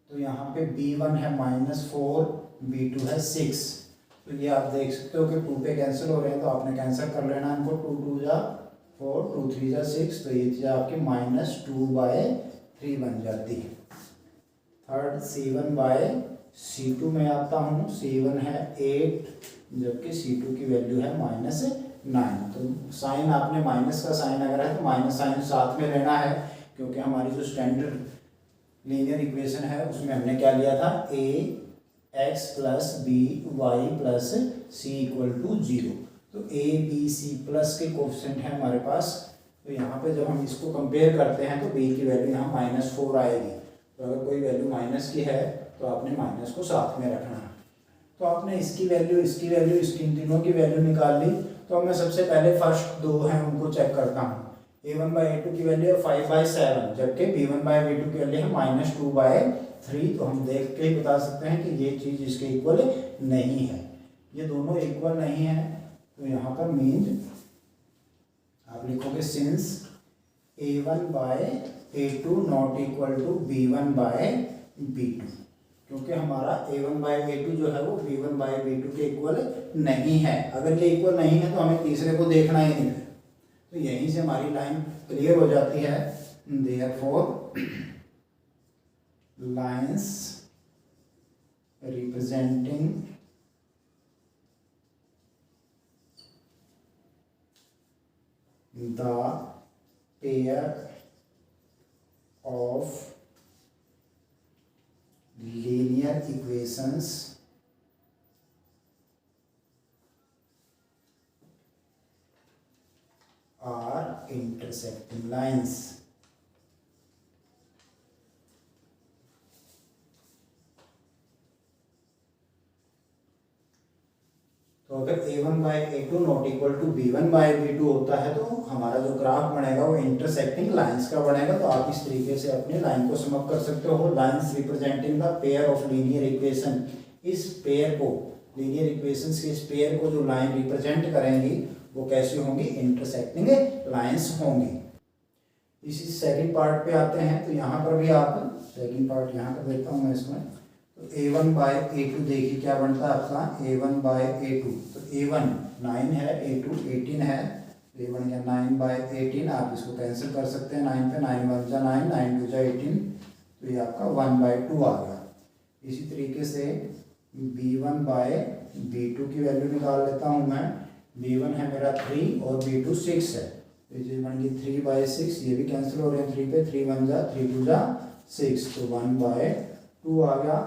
तो यहाँ पे b1 है -4, b2 है 6। तो ये आप देख सकते हो कि 2 पे कैंसिल हो रहे हैं, तो आपने कैंसिल कर लेना इनको। 2 2 जा 4, 2 3 जा 6, तो ये चीज़ आपकी -2/3 बन जाती है। थर्ड c1/c2 में आता हूँ। c1 है 8, जबकि c2 की वैल्यू है -9। तो साइन आपने माइनस का साइन अगर है तो माइनस साइन साथ में लेना है, क्योंकि हमारी जो स्टैंडर्ड लीनियर इक्वेशन है उसमें हमने क्या लिया था, ax + by + c = 0। तो a b c प्लस के कोफिशिएंट है हमारे पास। तो यहाँ पे जब हम इसको कंपेयर करते हैं तो b की वैल्यू यहाँ -4 आएगी। तो अगर कोई वैल्यू माइनस की है तो आपने माइनस को साथ में रखना है। तो आपने इसकी वैल्यू, इसकी वैल्यू, इसकी तीनों की वैल्यू निकाल ली। तो मैं सबसे पहले फर्स्ट 2 हैं उनको चेक करता हूँ। a1/a2 की वैल्यू है 5/7, जबकि b1/b2 की वैल्यू है -2/3। तो हम देख के ही बता सकते हैं कि ये चीज़ इसके इक्वल नहीं है, ये दोनों इक्वल नहीं है। तो यहाँ पर मीन आप लिखोगे since a1/a2 not equal to b1/b2, क्योंकि हमारा a1/a2 जो है वो b1/b2 के इक्वल नहीं है। अगर ये इक्वल नहीं है तो हमें तीसरे को देखना ही नहीं है। तो यहीं से हमारी लाइन क्लियर हो जाती है। Therefore lines representing the pair of linear equations are intersecting lines। तो अगर a1 by a2 not equal to b1 by b2 होता है तो हमारा जो ग्राफ बनेगा वो इंटरसेक्टिंग लाइंस का बनेगा। तो आप इस तरीके से अपनी लाइन को समअप कर सकते हो। Lines representing the pair of linear equation, इस पेयर को, लीनियर इक्वेशंस के इस पेयर को जो लाइन रिप्रेजेंट करेंगी वो कैसी होंगी, इंटरसेक्टिंग लाइंस होंगी। इसी सेकंड पार्ट पे आते हैं। तो यहाँ पर भी आप सेकंड पार्ट यहाँ पर देखता हूँ मैं इसमें। तो a1 बाई a2 देखिए क्या बनता है आपका, a1 बाई a2। तो a1 9 है, a2 18 है। a1 या 9 बाई 18, आप इसको कैंसिल कर सकते हैं 9 पे, 9 1 जा 9, 9 2 जा 18, तो ये आपका 1 बाई 2 आ गया। इसी तरीके से b1 बाई b2 की वैल्यू निकाल लेता हूँ मैं। b1 है मेरा 3 और b2 6 है, तो ये चीज़ बन गई 3 बाई 6, ये भी कैंसिल हो रहे हैं 3 पे, 3 1 जा 3 2 जा 6, तो 1 बाई 2 आ गया।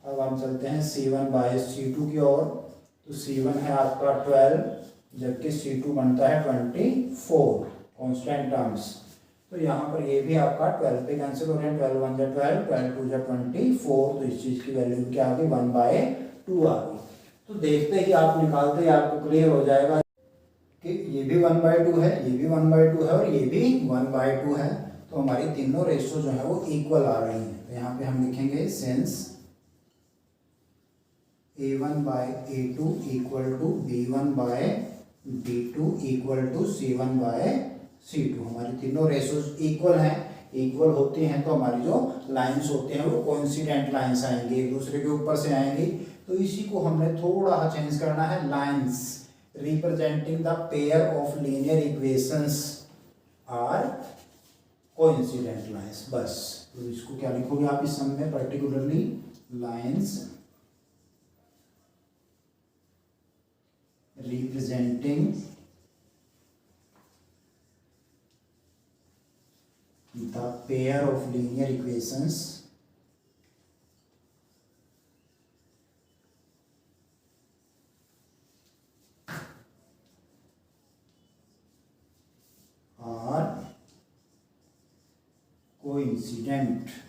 अब हम चलते हैं c1 बाई c2 की ओर। तो c1 है आपका 12, जबकि c2 बनता है 24 कांस्टेंट टर्म्स। तो यहाँ पर ये भी आपका 12 पे कैंसिल हो रहे हैं, 12 1 जा 12, 12 2 जा 24, तो इस चीज़ की वैल्यू क्या आ गई, 1 बाई 2 आ गई। तो देखते ही आप निकालते ही आपको क्लियर हो जाएगा कि ये भी 1 बाई 2 है, ये भी 1 बाई 2 है और ये भी 1 बाई 2 है। तो हमारी तीनों रेशो जो है वो इक्वल आ रही हैं। तो यहाँ पे हम लिखेंगे since a1 by a2 equal to b1 by b2 equal to c1 by c2। हमारी तीनों रेशोज इक्वल हैं। इक्वल होती हैं तो हमारी जो लाइंस होते हैं वो कोइंसिडेंट लाइंस आएंगी, एक दूसरे के ऊपर से आएंगी। तो इसी को हमने थोड़ा चेंज करना है, lines representing the pair of linear equations are coincident lines, बस। तो इसको क्या लिखोगे आप इस सम में, particularly lines representing the pair of linear equations are coincident।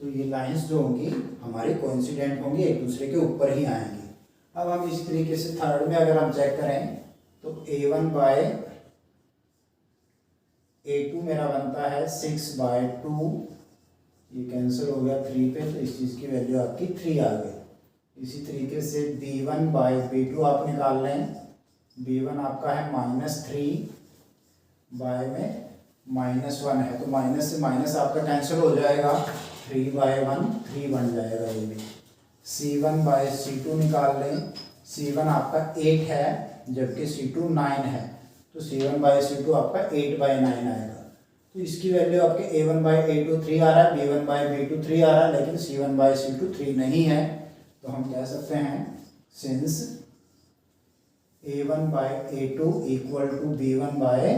तो ये लाइंस जो होंगी हमारी कोइंसिडेंट होंगी, एक दूसरे के ऊपर ही आएंगी। अब हम इस तरीके से थर्ड में अगर हम चेक करें तो a1 बाय a2 मेरा बनता है 6 बाय 2, ये कैंसिल हो गया 3 पे, तो इस चीज़ की वैल्यू आपकी 3 आ गई। इसी तरीके से b1 बाय b2 आप निकाल लें। b1 आपका है -3 बाय में -1 है, तो माइनस से माइनस आपका कैंसिल हो जाएगा, 3 बाय 1 3 बन जाएगा ये भी। c1 बाय c2 निकाल लें। c1 आपका 8 है जबकि c2 9 है, तो c1 बाय c2 आपका 8 बाय 9 आएगा। तो इसकी वैल्यू आपके a1 बाय a2 3 आ रहा है, b1 बाय b2 3 आ रहा है, लेकिन c1 बाय c2 3 नहीं है। तो हम कह सकते हैं since a1 by a2 equal to b1 by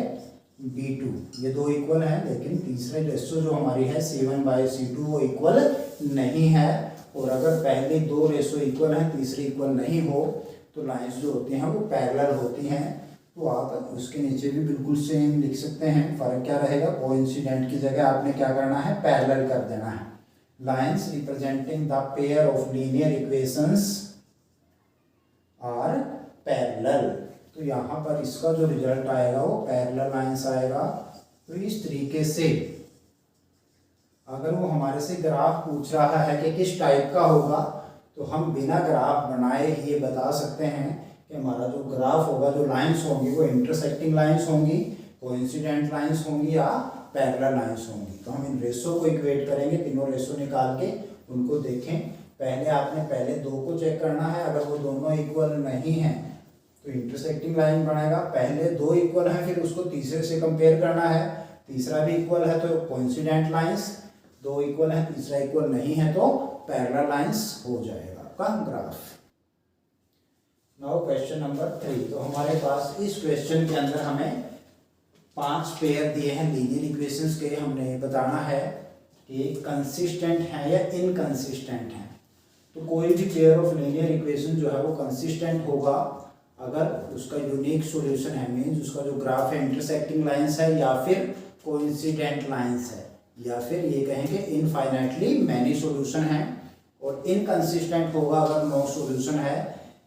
b2, ये दो इक्वल हैं, लेकिन तीसरे रेशो जो हमारी है c1 बाय c2 वो इक्वल नहीं है। और अगर पहले दो रेशो इक्वल हैं, तीसरी इक्वल नहीं हो, तो लाइंस जो होती हैं वो पैरेलल होती हैं। तो आप उसके नीचे भी बिल्कुल सेम लिख सकते हैं। फर्क क्या रहेगा, कोइंसिडेंट की जगह आपने क्या करना है, पैरेलल कर देना है। Lines representing the pair of linear equations are parallel. तो यहाँ पर इसका जो रिजल्ट आएगा वो पैरेलल लाइंस आएगा। तो इस तरीके से अगर वो हमारे से ग्राफ पूछ रहा है कि किस टाइप का होगा, तो हम बिना ग्राफ बनाए ही ये बता सकते हैं कि हमारा जो ग्राफ होगा, जो लाइंस होंगी वो इंटरसेक्टिंग लाइंस होंगी, कोइंसिडेंट लाइंस होंगी या पैरेलल लाइंस होंगी। तो हम इन रेशो को इक्वेट करेंगे, तीनों रेशो निकाल के उनको देखें। पहले आपने पहले दो को चेक करना है, अगर वो दोनों इक्वल नहीं हैं तो इंटरसेक्टिंग लाइन बनेगा। पहले दो इक्वल हैं, फिर उसको तीसरे से कंपेयर करना है। तीसरा भी इक्वल है तो कोइंसिडेंट लाइंस, दो इक्वल है तीसरा इक्वल नहीं है तो पैरेलल लाइंस हो जाएगा आपका ग्राफ। Now question number 3। तो हमारे पास इस क्वेश्चन के अंदर हमें 5 पेयर दिए हैं लीनियर इक्वेशंस के। हमने बताना है कि कंसिस्टेंट है या इनकंसिस्टेंट है। तो कोई भी पेयर ऑफ लीनियर इक्वेशन जो है वो कंसिस्टेंट होगा अगर उसका यूनिक सॉल्यूशन है, मीन्स उसका जो ग्राफ है इंटरसेक्टिंग लाइंस है या फिर कोइंसिडेंट लाइंस है, या फिर ये कहेंगे इनफाइनाइटली मैनी सॉल्यूशन है। और इनकंसिस्टेंट होगा अगर नो सॉल्यूशन है,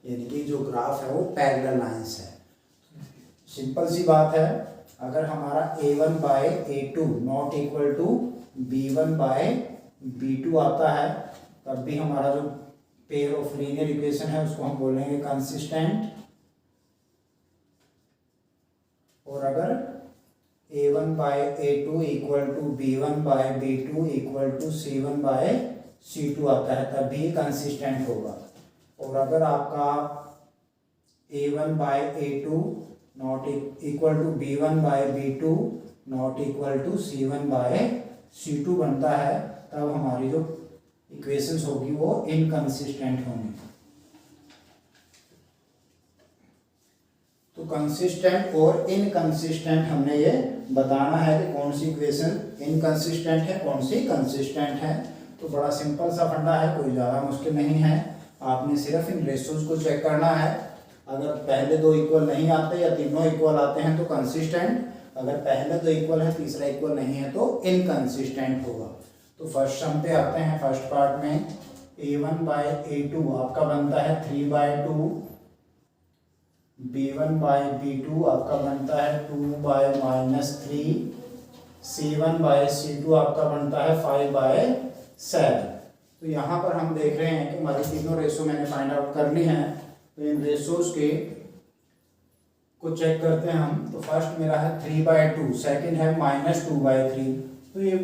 यानी कि जो ग्राफ है वो पैरेलल लाइंस है। सिंपल सी बात है, अगर हमारा a1 by a2 not equal to b1 by b2 आता है, तब भी हमारा जो पेयर ऑफ लीनियर इक्वेशन है उसको हम बोलेंगे कंसिस्टेंट। और अगर a1 by a2 equal to b1 by b2 equal to c1 by c2 आता है, तब भी कंसिस्टेंट होगा। और अगर आपका a1 by a2 not equal to b1 by b2 not equal to c1 by c2 बनता है, तब हमारी जो इक्वेशंस होगी वो इनकंसिस्टेंट होंगी। तो कंसिस्टेंट और इनकंसिस्टेंट हमने ये बताना है कि कौन सी इक्वेशन इनकंसिस्टेंट है कौन सी कंसिस्टेंट है। तो बड़ा सिंपल सा फंडा है, कोई ज़्यादा मुश्किल नहीं है। आपने सिर्फ इन रेशोज को चेक करना है। अगर पहले दो इक्वल नहीं आते या तीनों इक्वल आते हैं तो कंसिस्टेंट, अगर पहले दो इक्वल है तीसरा इक्वल नहीं है तो इनकंसिस्टेंट होगा। तो फर्स्ट सम पे आते हैं। फर्स्ट पार्ट में a1 बाय a2 आपका बनता है 3 बाय 2, b1 बाय b2 आपका बनता है 2 बाय -3, c1 बाय c2 आपका बनता है 5 बाय 7। तो यहाँ पर हम देख रहे हैं कि हमारी तीनों रेशो मैंने फाइंड आउट कर ली हैं। तो इन रेशोज के को चेक करते हैं हम। तो फर्स्ट मेरा है 3 बाय 2, सेकेंड है -2 बाय 3। तो ये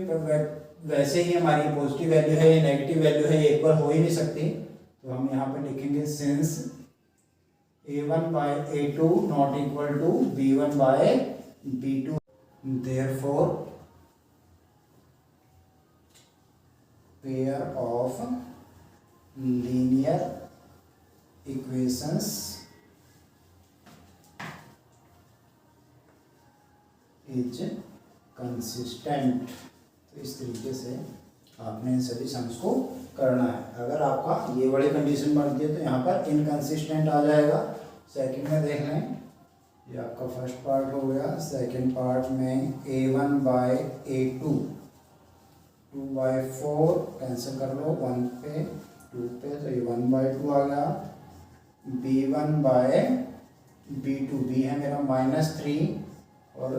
वैसे ही हमारी पॉजिटिव वैल्यू है, ये नेगेटिव वैल्यू है, ये इक्वल हो ही नहीं सकती। तो हम यहाँ पे लिखेंगे since a1 by a2 not equal to b1 by b2, therefore pair of linear equations is consistent. तो इस तरीके से आपने इन सभी सम्स को करना है। अगर आपका ये वाली कंडीशन बनती है तो यहाँ पर इनकंसिस्टेंट आ जाएगा। सेकंड में देख लें, ये आपका फर्स्ट पार्ट हो गया। सेकंड पार्ट में a1 by a2 2 bye 4 cancel कर लो, 1 पे 2 पे, तो ये 1 बाय 2 आ गया। b1 बाय b2, b है मेरा -3 और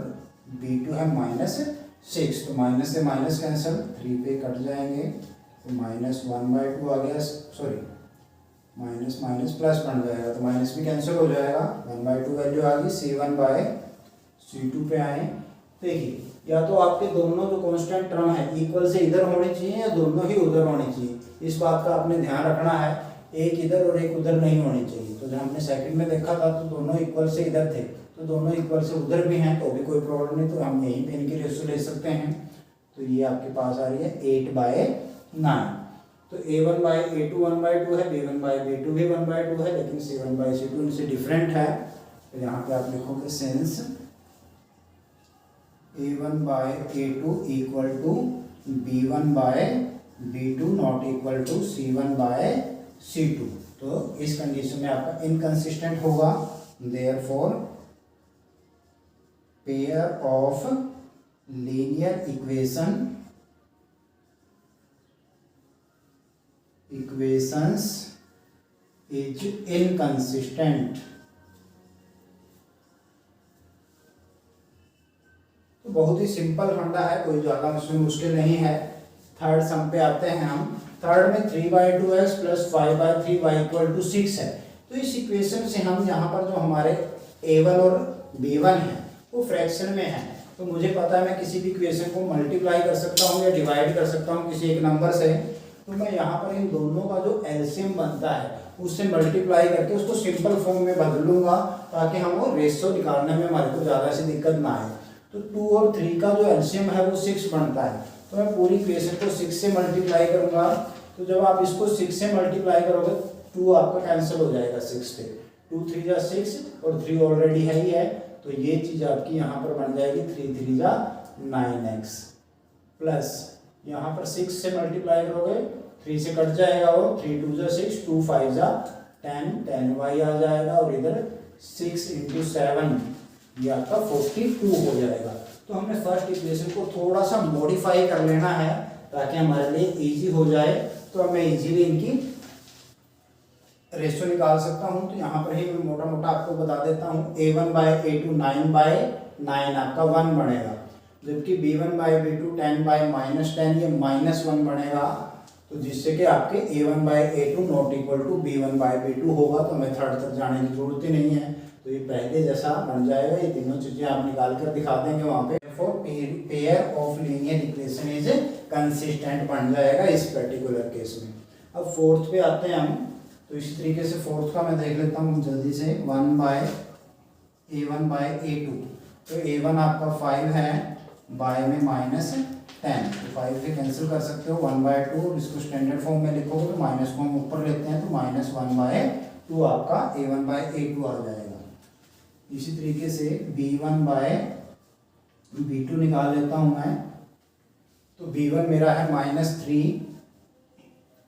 b2 है -6, तो माइनस से माइनस कैंसिल, 3 पे कट जाएंगे तो -1 बाय 2 आ गया। सॉरी माइनस माइनस प्लस बन जाएगा तो माइनस भी कैंसिल हो जाएगा। 1 बाय 2 वैल्यू आ गई। c1 बाय c2 पे आए। देखिए, या तो आपके दोनों जो कांस्टेंट टर्म है इक्वल से इधर होनी चाहिए या दोनों ही उधर होनी चाहिए। इस बात का आपने ध्यान रखना है, एक इधर और एक उधर नहीं होनी चाहिए। तो जब हमने सेकंड में देखा था तो दोनों इक्वल से इधर थे, तो दोनों इक्वल से उधर भी हैं तो भी कोई प्रॉब्लम नहीं, तो हम यहीं पे इनकी रेशो ले सकते हैं। तो ये आपके पास आ रही है 8 बाय 9। तो a1 बाय a2 1 बाय 2 है, b1 बाय b2 भी 1 बाय 2 है, लेकिन c1 बाय c2 इनसे डिफरेंट है। तो यहाँ पे आप लिखोगे since a1 by a2 equal to b1 by b2 not equal to c1 by c2। तो इस कंडीशन में आपका इनकंसिस्टेंट होगा। Therefore pair of linear equations is inconsistent. तो बहुत ही सिंपल फंडा है, कोई ज़्यादा उसमें मुश्किल नहीं है। थर्ड सम पे आते हैं हम। थर्ड में 3 by 2x plus 5 by 3y equal to 6 है। तो इस इक्वेशन से हम यहाँ पर जो हमारे a1 और b1 है वो फ्रैक्शन में है, तो मुझे पता है मैं किसी भी इक्वेशन को मल्टीप्लाई कर सकता हूँ या डिवाइड कर सकता हूँ किसी एक नंबर से। तो मैं यहाँ पर इन दोनों का जो एलसीएम बनता है उससे मल्टीप्लाई करके उसको सिंपल फॉर्म में बदलूंगा, ताकि हम वो रेशो निकालने में हमारे को ज़्यादा सी दिक्कत ना आए। तो 2 और 3 का जो एलसीएम है वो 6 बनता है। तो मैं पूरी इक्वेशन को 6 से मल्टीप्लाई करूंगा। तो जब आप इसको 6 से मल्टीप्लाई करोगे 2 आपका कैंसिल हो जाएगा 6 पे, 2 3 जा 6 और 3 ऑलरेडी है ही है, तो ये चीज़ आपकी यहाँ पर बन जाएगी 3 3 जा 9x प्लस यहाँ पर 6 से मल्टीप्लाई करोगे 3 से कट जाएगा और 3 2 जा 6, 2 5 जा 10, 10y आ जाएगा और इधर 6 × 7 ये आपका 42 हो जाएगा। तो हमें फर्स्ट इक्वेशन को थोड़ा सा मॉडिफाई कर लेना है ताकि हमारे लिए इजी हो जाए। तो मैं इजीली इनकी रेशियो निकाल सकता हूं। तो यहाँ पर ही मैं मोटा मोटा आपको बता देता हूँ। a1/a2 9/9 आपका 1 बनेगा, जबकि b1/b2 10/-10 ये -1 बनेगा। तो जिससे कि आपके a1/a2 not equal to b1/b2 होगा। तो हमें थर्ड तक जाने की जरूरत ही नहीं है, तो ये पहले जैसा बन जाएगा। ये तीनों चीजें आप निकाल कर दिखा देंगे वहाँ पे। Pair of linear equation is consistent बन जाएगा इस पर्टिकुलर केस में। अब फोर्थ पे आते हैं हम। तो इसी तरीके से फोर्थ का मैं देख लेता हूँ जल्दी से। 1/a1/a2, तो a1 आपका 5 है, बाय में -10, तो 5 से कैंसिल कर सकते हो 1/2 और इसको स्टैंडर्ड फॉर्म में लिखोगे तो माइनस को हम ऊपर लेते हैं तो -1/2 आपका a1/a2 आ जाएगा। इसी तरीके से b1/b2 निकाल लेता हूँ मैं। तो b1 मेरा है -3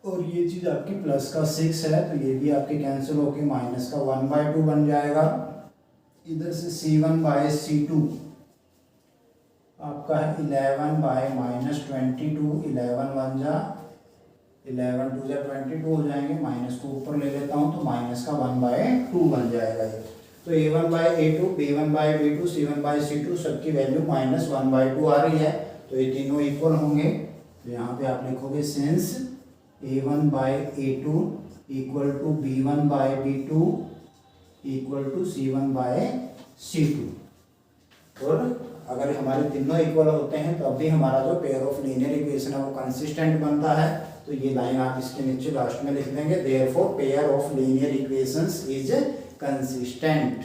और ये चीज़ आपकी प्लस का 6 है, तो ये भी आपके कैंसिल होके माइनस का 1/2 बन जाएगा। इधर से c1/c2 आपका है 11/-22, 11 1 जा 11 2 जा 22 हो जाएंगे। माइनस को ऊपर ले लेता हूँ तो माइनस का 1/2 बन जाएगा ये। तो a1/a2, b1/b2, c1/c2 सबकी वैल्यू -1/2 आ रही है, तो ये तीनों इक्वल होंगे। तो यहाँ पे आप लिखोगे since a1/a2 equal to b1/b2 equal to c1/c2। और अगर हमारे तीनों इक्वल होते हैं तो अभी हमारा जो पेयर ऑफ लीनियर इक्वेशन है वो कंसिस्टेंट बनता है। तो ये लाइन आप इसके नीचे लास्ट में लिख देंगे, therefore pair of linear equations is consistent.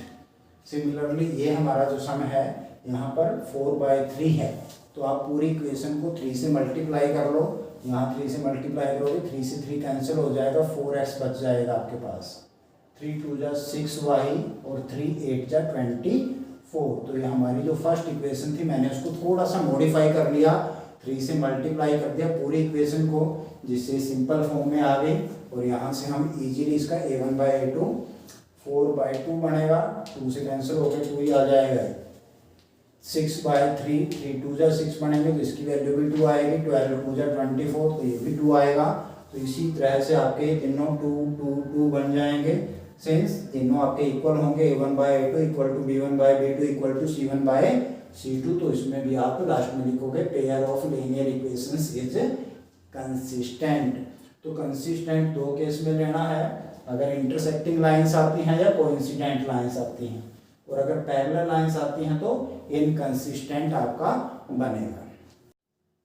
Similarly ये हमारा जो सम है यहाँ पर 4/3 है, तो आप पूरी इक्वेशन को 3 से मल्टीप्लाई कर लो। यहाँ 3 से मल्टीप्लाई करोगे 3 से 3 कैंसिल हो जाएगा, 4x बच जाएगा आपके पास। 3 2 जा 6y और 3 8 जा 24। तो ये हमारी जो फर्स्ट इक्वेशन थी मैंने उसको थोड़ा सा मॉडिफाई कर लिया, 3 से मल्टीप्लाई कर दिया पूरी इक्वेशन को, जिससे सिंपल फॉर्म में आ गई। और यहाँ से हम इजीली इसका a1/a2 4/2 बनेगा, 2 से कैंसिल होकर 2 ही आ जाएगा। 6/3, 3 2 जा 6 बनेंगे तो इसकी वैल्यू भी 2 आएगी। 12 2 जा 24, तो ये भी 2 आएगा। तो इसी तरह से आपके तीनों 2 2 2 बन जाएंगे। सिंस तीनों आपके इक्वल होंगे, a1/a2 equal to b1/b2 equal to c1/c2। तो इसमें भी आप लास्ट में लिखोगे pair of linear equations is consistent. तो कंसिस्टेंट दो केस में लेना है, अगर इंटरसेक्टिंग लाइंस आती हैं या कोइंसिडेंट लाइंस आती हैं, और अगर पैरेलल लाइंस आती हैं तो इनकंसिस्टेंट आपका बनेगा।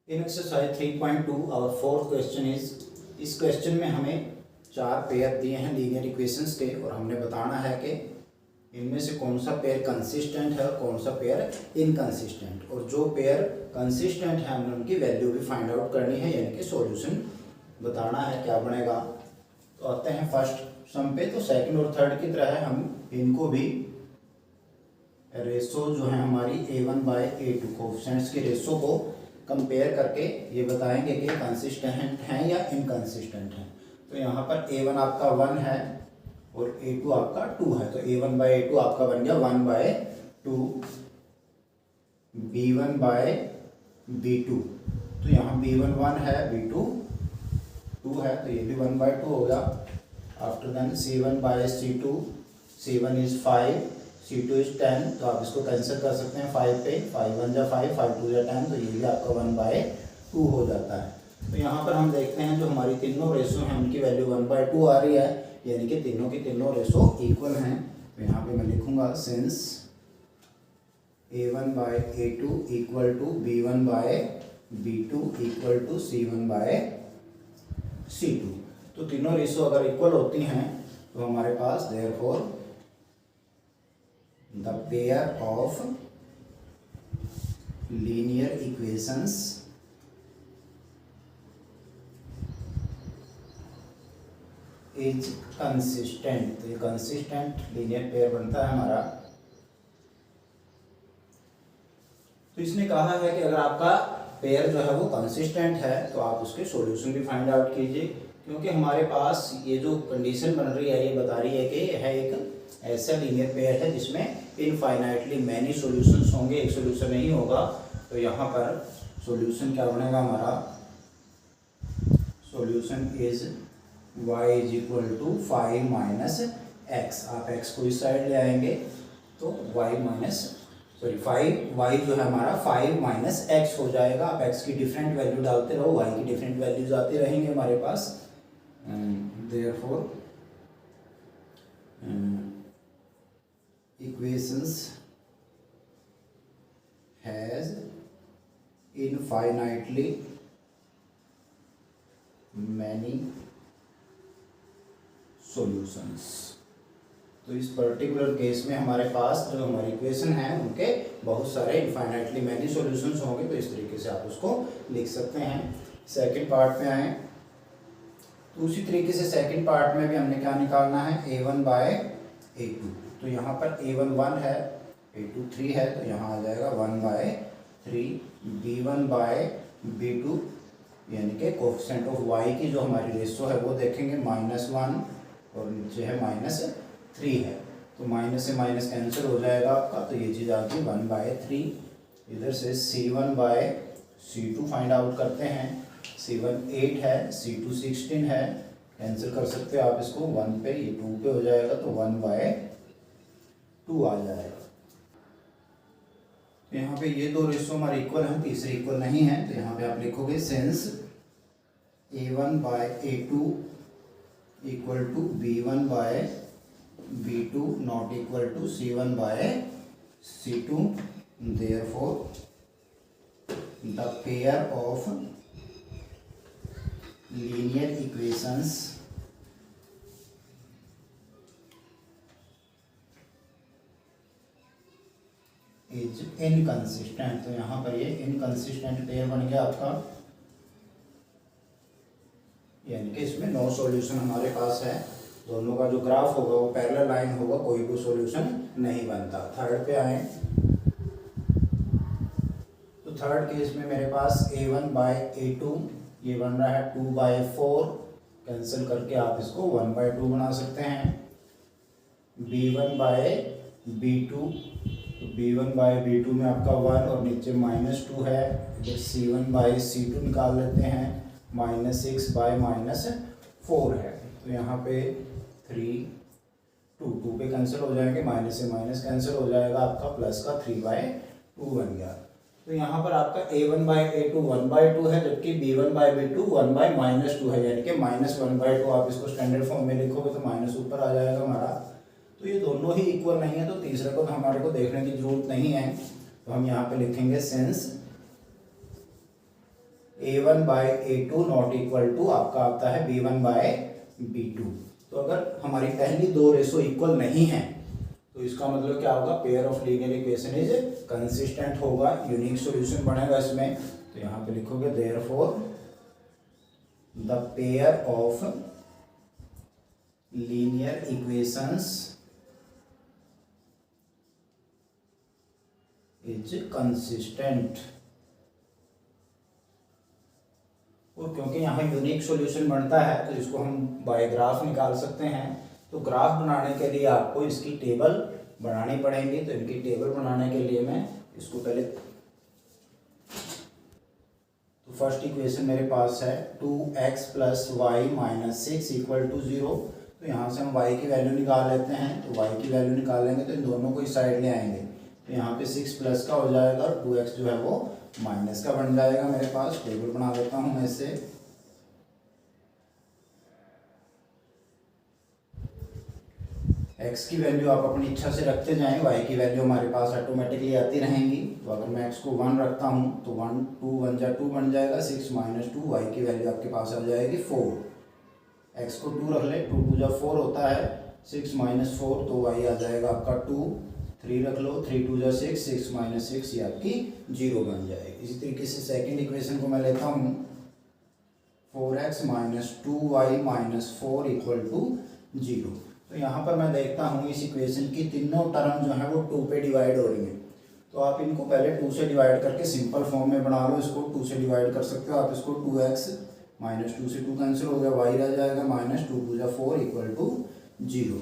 In exercise 3.2 our fourth question is, इस क्वेश्चन में हमें 4 पेयर दिए हैं लीनियर इक्वेशंस के, और हमने बताना है कि इनमें से कौन सा पेयर कंसिस्टेंट है और कौन सा पेयर इनकंसिस्टेंट। और जो पेयर कंसिस्टेंट है हमने उनकी वैल्यू भी फाइंड आउट करनी है, यानी कि सॉल्यूशन बताना है क्या बनेगा। तो आते हैं फर्स्ट सम पे। तो सेकंड और थर्ड की तरह हम इनको भी रेशो जो है हमारी a1/a2 कोएफिशिएंट्स के रेशो को कंपेयर करके ये बताएंगे कि कंसिस्टेंट हैं या इनकंसिस्टेंट हैं। तो यहाँ पर a1 आपका 1 है और a2 आपका 2 है, तो a1/a2 आपका बन गया 1/2, b1/b2। तो यहाँ b1 1 है, b2 2 है, तो ये भी 1/2 होगा। After then c1/c2, c1 is 5, c2 is 10, तो आप इसको कैंसिल कर सकते हैं 5 पे, 5 1 जा 5, 5 2 जा 10, तो ये भी आपका 1/2 हो जाता है। तो यहाँ पर हम देखते हैं जो हमारी तीनों रेशो हैं उनकी वैल्यू 1/2 आ रही है, यानी कि तीनों की तीनों रेशो इक्वल हैं। तो यहाँ पे मैं लिखूंगा since a1/a2 equal to b1/b2 equal to c1/c2। तो तीनों रेशो अगर इक्वल होती हैं तो हमारे पास therefore the pair of linear equations is consistent. तो ये कंसिस्टेंट लीनियर पेयर बनता है हमारा। तो इसने कहा है कि अगर आपका पेयर जो है वो कंसिस्टेंट है तो आप उसके सॉल्यूशन भी फाइंड आउट कीजिए, क्योंकि हमारे पास ये जो कंडीशन बन रही है ये बता रही है कि यह एक ऐसा लीनियर पेयर है जिसमें इनफाइनाइटली मैनी सॉल्यूशंस होंगे, एक सॉल्यूशन नहीं होगा। तो यहाँ पर सॉल्यूशन क्या बनेगा हमारा, solution is y is equal to 5 minus x. आप x को इस साइड ले आएंगे तो y जो है हमारा 5 माइनस एक्स हो जाएगा। आप x की डिफरेंट वैल्यू डालते रहो, y की डिफरेंट वैल्यूज आती रहेंगे हमारे पास। Therefore equations has infinitely many solutions. तो इस पर्टिकुलर केस में हमारे पास जो हमारी इक्वेशन है उनके बहुत सारे इनफाइनाइटली मैनी सॉल्यूशंस होंगे। तो इस तरीके से आप उसको लिख सकते हैं। सेकंड पार्ट में आए तो उसी तरीके से सेकंड पार्ट में भी हमने क्या निकालना है, a1 बाय a2। तो यहाँ पर a1 1 है, a2 3 है, तो यहाँ आ जाएगा 1 बाय 3। b1 बाय b2 यानी कि कोफिशिएंट ऑफ y की जो हमारी रेशो है वो देखेंगे -1 और नीचे है -3 है। तो माइनस से माइनस कैंसिल हो जाएगा आपका, तो ये चीज़ आ गई 1 बाय 3। इधर से c1 by c2 find out करते हैं। c1 8 है, c2 16 है, कैंसिल कर सकते हो आप इसको, 1 पे ये 2 पे हो जाएगा, तो 1 बाय 2 आ जाएगा। यहाँ पे ये दो रेशो हमारे इक्वल हैं, तीसरे इक्वल नहीं है, तो यहाँ पे आप लिखोगे since a1 by a2 equal to b1 by b2 not equal to c1 by c2, therefore the pair of linear equations is inconsistent. तो यहाँ पर ये इनकंसिस्टेंट पेयर बन गया आपका, यानी कि इसमें नो सॉल्यूशन हमारे पास है। दोनों का जो ग्राफ होगा वो पैरेलल लाइन होगा, कोई भी सॉल्यूशन नहीं बनता। थर्ड पे आए तो थर्ड केस में मेरे पास a1 बाय a2 ये बन रहा है 2 बाय 4, कैंसिल करके आप इसको 1 बाय 2 बना सकते हैं। b1 बाय b2, तो b1 बाय b2 में आपका 1 और नीचे -2 है। इधर c1 बाय c2 निकाल लेते हैं, -6 बाय -4 है। तो यहाँ पे 3 2 पे कैंसिल हो जाएंगे, माइनस से माइनस कैंसिल हो जाएगा, आपका प्लस का 3 बाय 2 बन गया। तो यहाँ पर आपका a1 बाय a2 1 बाय 2 है, जबकि b1 बाय b2 1 बाय -2 है, यानी कि -1 बाय 2 आप इसको स्टैंडर्ड फॉर्म में लिखोगे तो माइनस ऊपर आ जाएगा हमारा। तो ये दोनों ही इक्वल नहीं है, तो तीसरे को तो हमारे को देखने की जरूरत नहीं है। तो हम यहाँ पे लिखेंगे since a1 by a2 not equal to आपका आता है b1 बाय b2। तो अगर हमारी पहली दो रेशो इक्वल नहीं है तो इसका मतलब क्या होगा, pair of linear equation is consistent होगा, यूनिक सॉल्यूशन बनेगा इसमें। तो यहाँ पे लिखोगे therefore the pair of linear equations is consistent. और क्योंकि यहाँ यूनिक सॉल्यूशन बनता है तो इसको हम बाय ग्राफ निकाल सकते हैं। तो ग्राफ बनाने के लिए आपको इसकी टेबल बनानी पड़ेगी। तो इनकी टेबल बनाने के लिए मैं इसको पहले, तो फर्स्ट इक्वेशन मेरे पास है 2x + y - 6 = 0। तो यहाँ से हम y की वैल्यू निकाल लेते हैं। तो y की वैल्यू निकालेंगे तो इन दोनों को इस साइड ले आएंगे, तो यहाँ पे 6 प्लस का हो जाएगा और 2x जो है वो माइनस का बन जाएगा। मेरे पास टेबल बना देता हूँ मैं इससे। x की वैल्यू आप अपनी इच्छा से रखते जाएं, y की वैल्यू हमारे पास ऑटोमेटिकली आती रहेंगी। तो अगर मैं x को 1 रखता हूँ तो 1 2 1 जा 2 बन जाएगा, 6 - 2, y की वैल्यू आपके पास आ जाएगी 4। x को 2 रख ले, 2 2 जा 4 होता है, 6 - 4 तो y आ जाएगा आपका 2। 3 रख लो, 3 2 जा 6, 6 माइनस 6 ये आपकी 0 बन जाएगी। इसी तरीके से सेकंड इक्वेशन को मैं लेता हूँ 4x minus 2y minus 4 equal to 0। तो यहाँ पर मैं देखता हूँ इस इक्वेशन की तीनों टर्म जो है वो 2 पे डिवाइड हो रही है। तो आप इनको पहले 2 से डिवाइड करके सिंपल फॉर्म में बना लो। इसको 2 से डिवाइड कर सकते हो आप। इसको 2x माइनस 2 से 2 कैंसिल हो गया, y रह जाएगा माइनस 2 2 जा 4 इक्वल टू 0।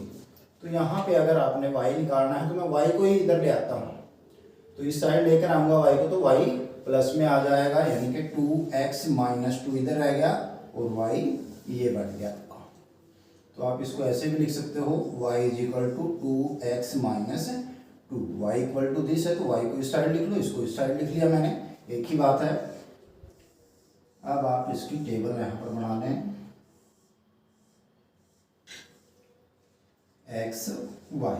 तो यहाँ पे अगर आपने y निकालना है तो मैं y को ही इधर ले आता हूँ। तो इस साइड लेकर आऊँगा y को, तो y प्लस में आ जाएगा, यानी कि 2x माइनस 2 इधर रह गया और y ये बन गया आपका। तो आप इसको ऐसे भी लिख सकते हो y is equal to 2x minus 2, y equal to this है तो y को इस साइड लिख लो, इसको इस साइड लिख लिया मैंने, एक ही बात है। अब आप इसकी टेबल यहाँ पर बना लें x y,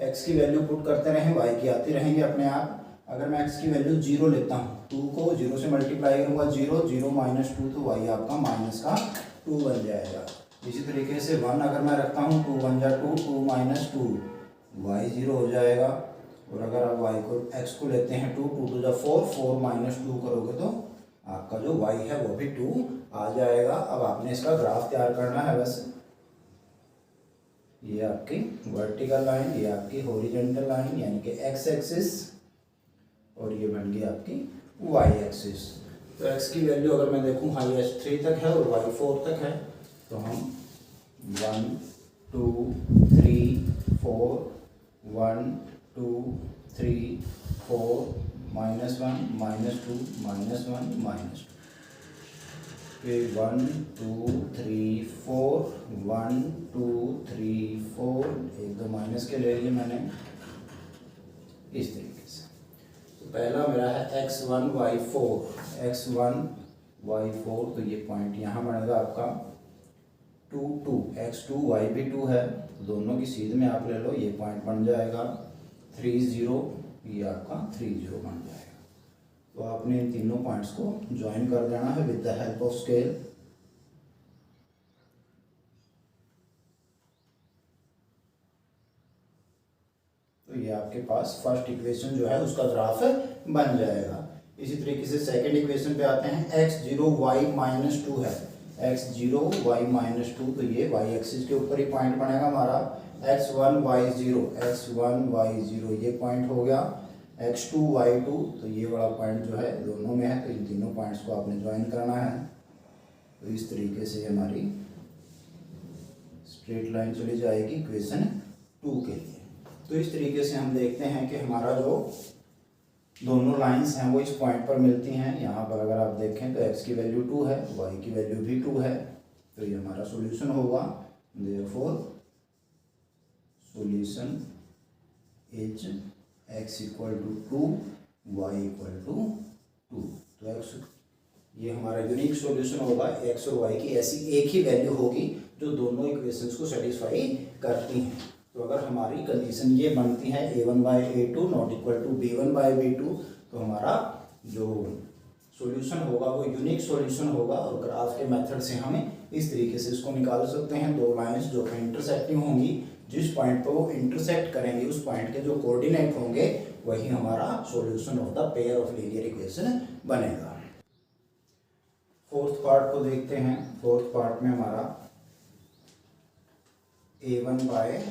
x की वैल्यू पुट करते रहें, y की आती रहेंगी अपने आप। अगर मैं x की वैल्यू 0 लेता हूँ, 2 को 0 से मल्टीप्लाई करूँगा 0 0 माइनस 2 तो y आपका माइनस का 2 बन जाएगा। इसी तरीके से 1 अगर मैं रखता हूँ 2 1 जा 2, 2 माइनस 2 y 0 हो जाएगा। और अगर आप y को x को लेते हैं 2 2 2 जा 4, 4 माइनस 2 करोगे तो आपका जो y है वो भी 2 आ जाएगा। अब आपने इसका ग्राफ तैयार करना है बस। ये आपकी वर्टिकल लाइन, ये आपकी हॉरिजॉन्टल लाइन यानी कि x एक्सिस, और ये बन गई आपकी y एक्सिस। तो x की वैल्यू अगर मैं देखूं हाईएस्ट 3 तक है और y 4 तक है, तो हम 1 2 3 4 1 2 3 4 -1 -2 -1 -2, फिर 1 2 3 4 1 2 3 4, एक दो माइनस के ले लिए मैंने इस तरीके से। तो पहला मेरा है x1 y4, x1 y4, तो ये पॉइंट यहाँ बनेगा आपका 2 2, x2 y भी 2 है तो दोनों की सीध में आप ले लो, ये पॉइंट बन जाएगा 3 0, ये आपका 3 0 बन जाएगा। तो आपने इन तीनों पॉइंट्स को ज्वाइन कर देना है with the help of scale. तो ये आपके पास फर्स्ट इक्वेशन जो है उसका ग्राफ बन जाएगा। इसी तरीके से सेकंड इक्वेशन पे आते हैं, x0 y माइनस 2 है, x0 y माइनस 2, तो ये y एक्सिस के ऊपर ही पॉइंट बनेगा हमारा। x1 y0 ये पॉइंट हो गया, x2 y2, तो ये वाला पॉइंट जो है दोनों में है, तो इन तीनों पॉइंट्स को आपने ज्वाइन करना है। तो इस तरीके से हमारी स्ट्रेट लाइन चली जाएगी इक्वेशन 2 के लिए। तो इस तरीके से हम देखते हैं कि हमारा जो दोनों लाइंस हैं वो इस पॉइंट पर मिलती हैं। यहाँ पर अगर आप देखें तो x की वैल्यू 2 है, y की वैल्यू भी 2 है, तो ये हमारा सॉल्यूशन होगा। Therefore solution is x equal to 2, y equal to 2। तो x ये हमारा यूनिक सॉल्यूशन होगा। x और y की ऐसी एक ही वैल्यू होगी जो दोनों इक्वेशंस को सेटिस्फाई करती हैं। तो अगर हमारी कंडीशन ये बनती है a1 by a2 not equal to b1 by b2, तो हमारा जो सॉल्यूशन होगा वो यूनिक सॉल्यूशन होगा। और ग्राफ के मेथड से हमें इस तरीके से इसको निकाल सकते हैं। दो लाइंस जो इंटरसेक्टिंग होंगी, जिस पॉइंट पर वो इंटरसेक्ट करेंगे उस पॉइंट के जो कोऑर्डिनेट होंगे वही हमारा solution of the pair of linear equation बनेगा। फोर्थ पार्ट को देखते हैं। फोर्थ पार्ट में हमारा a1 बाय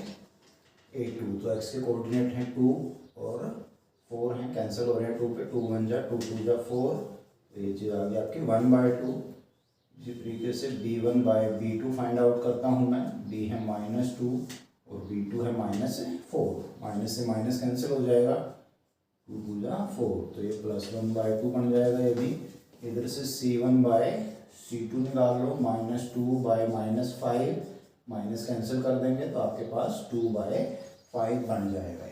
a2, तो x के कोऑर्डिनेट हैं 2 और 4 हैं, कैंसिल हो रहे हैं 2 पे, 2 1 जा 2 2 जा 4, तो ये चीज़ आ गई आपकी 1 बाय 2। इसी तरीके से b1 by b2 find out करता हूँ मैं। b है -2 और b2 है -4, माइनस से माइनस कैंसिल हो जाएगा, 2 2 जा 4, तो ये +1 बाय 2 बन जाएगा। ये भी इधर से c1 बाय c2 निकाल लो, -2 बाय -5, माइनस कैंसिल कर देंगे तो आपके पास 2 बाय 5 बन जाएगा।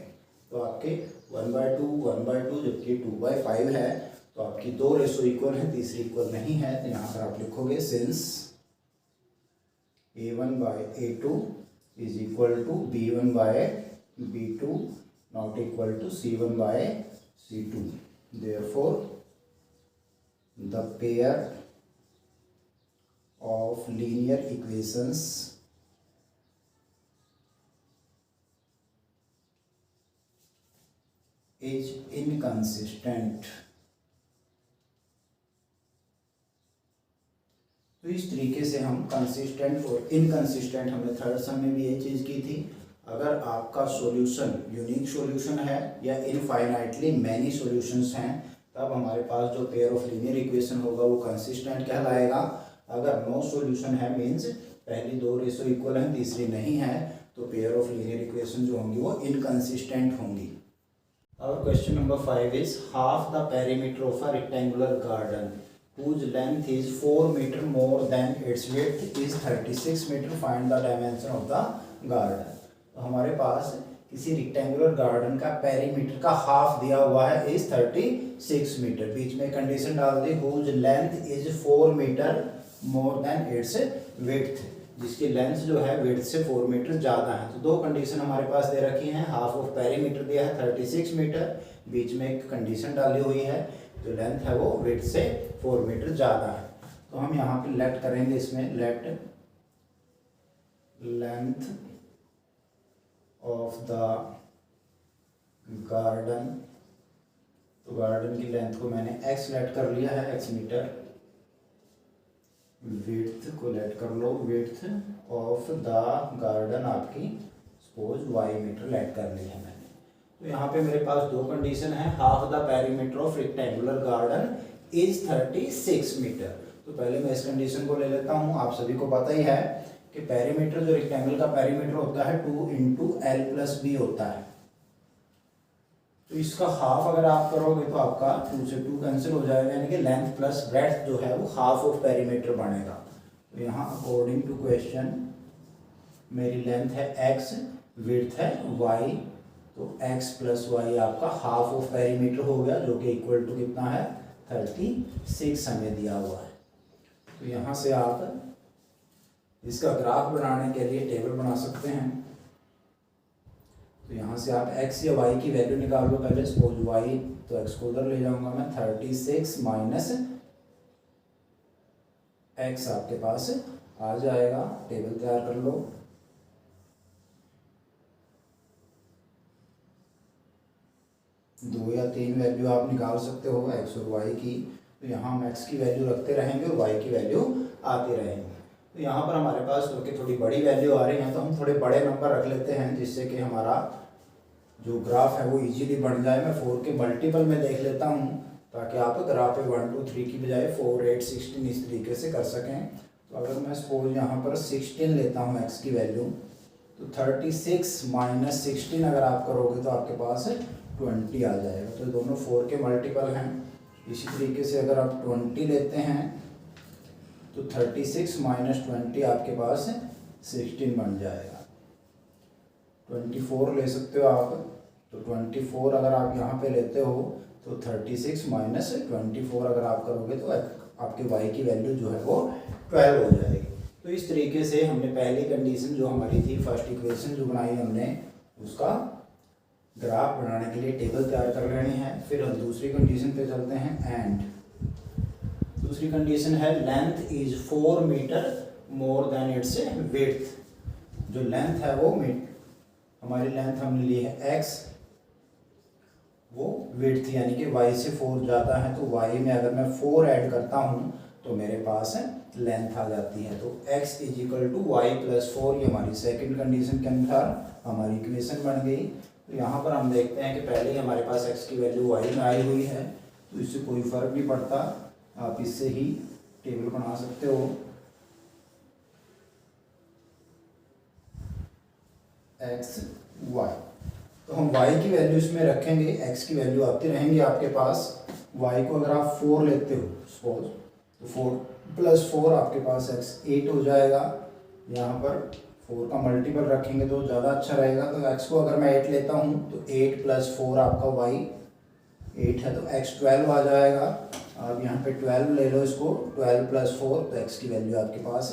तो आपके 1 बाय 2 1 बाय 2, जबकि 2 बाय 5 है, तो आपकी दो रेशो इक्वल है, तीसरी इक्वल नहीं है। तो यहाँ पर आप लिखोगे since a1 by a2 is equal to b1 by b2 not equal to c1 by c2, therefore the pair of linear equations is inconsistent. तो इस तरीके से हम कंसिस्टेंट और इनकंसिस्टेंट, हमने थर्ड सम में भी ये चीज़ की थी। अगर आपका सॉल्यूशन यूनिक सॉल्यूशन है या इनफाइनाइटली मैनी सॉल्यूशंस हैं, तब हमारे पास जो पेयर ऑफ लीनियर इक्वेशन होगा वो कंसिस्टेंट कहलाएगा। अगर नो सॉल्यूशन है, मीन्स पहली दो रेशो इक्वल हैं, तीसरी नहीं है, तो पेयर ऑफ लीनियर इक्वेशन जो होंगी वो इनकंसिस्टेंट होंगी। और question number 5 is half the perimeter of a rectangular garden whose length is 4 meter more than its width is 36 meter. Find the dimension of the garden. तो हमारे पास किसी रेक्टेंगुलर गार्डन का पेरीमीटर का हाफ दिया हुआ है इज 36 मीटर। बीच में कंडीशन डाल दी whose length is 4 metre more than its width, जिसकी लेंथ जो है विड्थ से 4 मीटर ज़्यादा है। तो दो कंडीशन हमारे पास दे रखी हैं। हाफ ऑफ पेरीमीटर दिया है 36 मीटर, बीच में एक कंडीशन डाली हुई है, जो लेंथ है वो विड्थ से 4 मीटर ज़्यादा है। तो हम यहाँ पे लेट करेंगे, इसमें late length of the garden. तो गार्डन की लेंथ को मैंने x लेट कर लिया है, x मीटर। विड्थ को लेट कर लो, विड्थ ऑफ द गार्डन आपकी सपोज y मीटर लेट कर ली है मैंने। तो यहाँ पे मेरे पास दो कंडीशन है। Half the perimeter of rectangular garden is 36 metre. तो पहले मैं इस कंडीशन को ले लेता हूँ। आप सभी को पता ही है कि पेरीमीटर, जो रेक्टेंगल का पेरीमीटर होता है 2 इंटू एल प्लस बी होता है। तो इसका हाफ अगर आप करोगे तो आपका 2 से 2 कैंसिल हो जाएगा, यानी कि लेंथ प्लस ब्रेड्थ जो है वो हाफ ऑफ पेरीमीटर बनेगा। तो यहाँ अकॉर्डिंग टू क्वेश्चन मेरी लेंथ है x, विड्थ है y, तो x प्लस वाई आपका हाफ ऑफ पेरीमीटर हो गया, जो कि इक्वल टू कितना है 36 हमें दिया हुआ है। तो यहाँ से आप इसका ग्राफ बनाने के लिए टेबल बना सकते हैं। तो यहाँ से आप x या y की वैल्यू निकाल लो पहले। सपोज y, तो x को उधर ले जाऊंगा मैं, 36 माइनस x आपके पास आ जाएगा। टेबल तैयार कर लो। दो या तीन वैल्यू आप निकाल सकते हो x और y की। तो यहाँ हम x की वैल्यू रखते रहेंगे और y की वैल्यू आती रहेंगी। तो यहाँ पर हमारे पास क्योंकि थोड़ी बड़ी वैल्यू आ रही है, तो हम थोड़े बड़े नंबर रख लेते हैं, जिससे कि हमारा जो ग्राफ है वो इजीली बन जाए। मैं 4 के मल्टीपल में देख लेता हूँ, ताकि आप ग्राफ पे 1 2 3 की बजाय 4 8 16 इस तरीके से कर सकें। तो अगर मैं सपोज यहाँ पर 16 लेता हूँ x की वैल्यू, तो 36 माइनस 16 अगर आप करोगे तो आपके पास 20 आ जाएगा। तो दोनों 4 के मल्टीपल हैं। इसी तरीके से अगर आप 20 लेते हैं तो 36 माइनस 20 आपके पास 16 बन जाएगा। 24 ले सकते हो आप। तो 24 अगर आप यहाँ पे लेते हो तो 36 माइनस 24 अगर आप करोगे तो आपके y की वैल्यू जो है वो 12 हो जाएगी। तो इस तरीके से हमने पहली कंडीशन जो हमारी थी, फर्स्ट इक्वेशन जो बनाई हमने, उसका ग्राफ बनाने के लिए टेबल तैयार कर लेनी है। फिर हम दूसरी कंडीशन पे चलते हैं। एंड दूसरी कंडीशन है length is 4 metre more than its width. जो लेंथ है वो हमारी लेंथ हमने ली है x, वो विड्थ यानी कि y से 4 ज़्यादा है। तो y में अगर मैं 4 ऐड करता हूँ तो मेरे पास लेंथ आ जाती है। तो x is equal to y plus 4, ये हमारी सेकंड कंडीशन के अनुसार हमारी इक्वेशन बन गई। तो यहाँ पर हम देखते हैं कि पहले ही हमारे पास x की वैल्यू y में आई हुई है, तो इससे कोई फ़र्क नहीं पड़ता, आप इससे ही टेबल बना सकते हो। x y, तो हम y की वैल्यू इसमें रखेंगे, x की वैल्यू आती रहेंगी आपके पास। y को अगर आप 4 लेते हो सपोज, तो 4 प्लस 4 आपके पास x 8 हो जाएगा। यहाँ पर 4 का मल्टीपल रखेंगे तो ज़्यादा अच्छा रहेगा। तो x को अगर मैं 8 लेता हूँ तो 8 प्लस 4 आपका y 8 है, तो x 12 आ जाएगा। आप यहाँ पे 12 ले लो इसको, 12 प्लस 4, तो x की वैल्यू आपके पास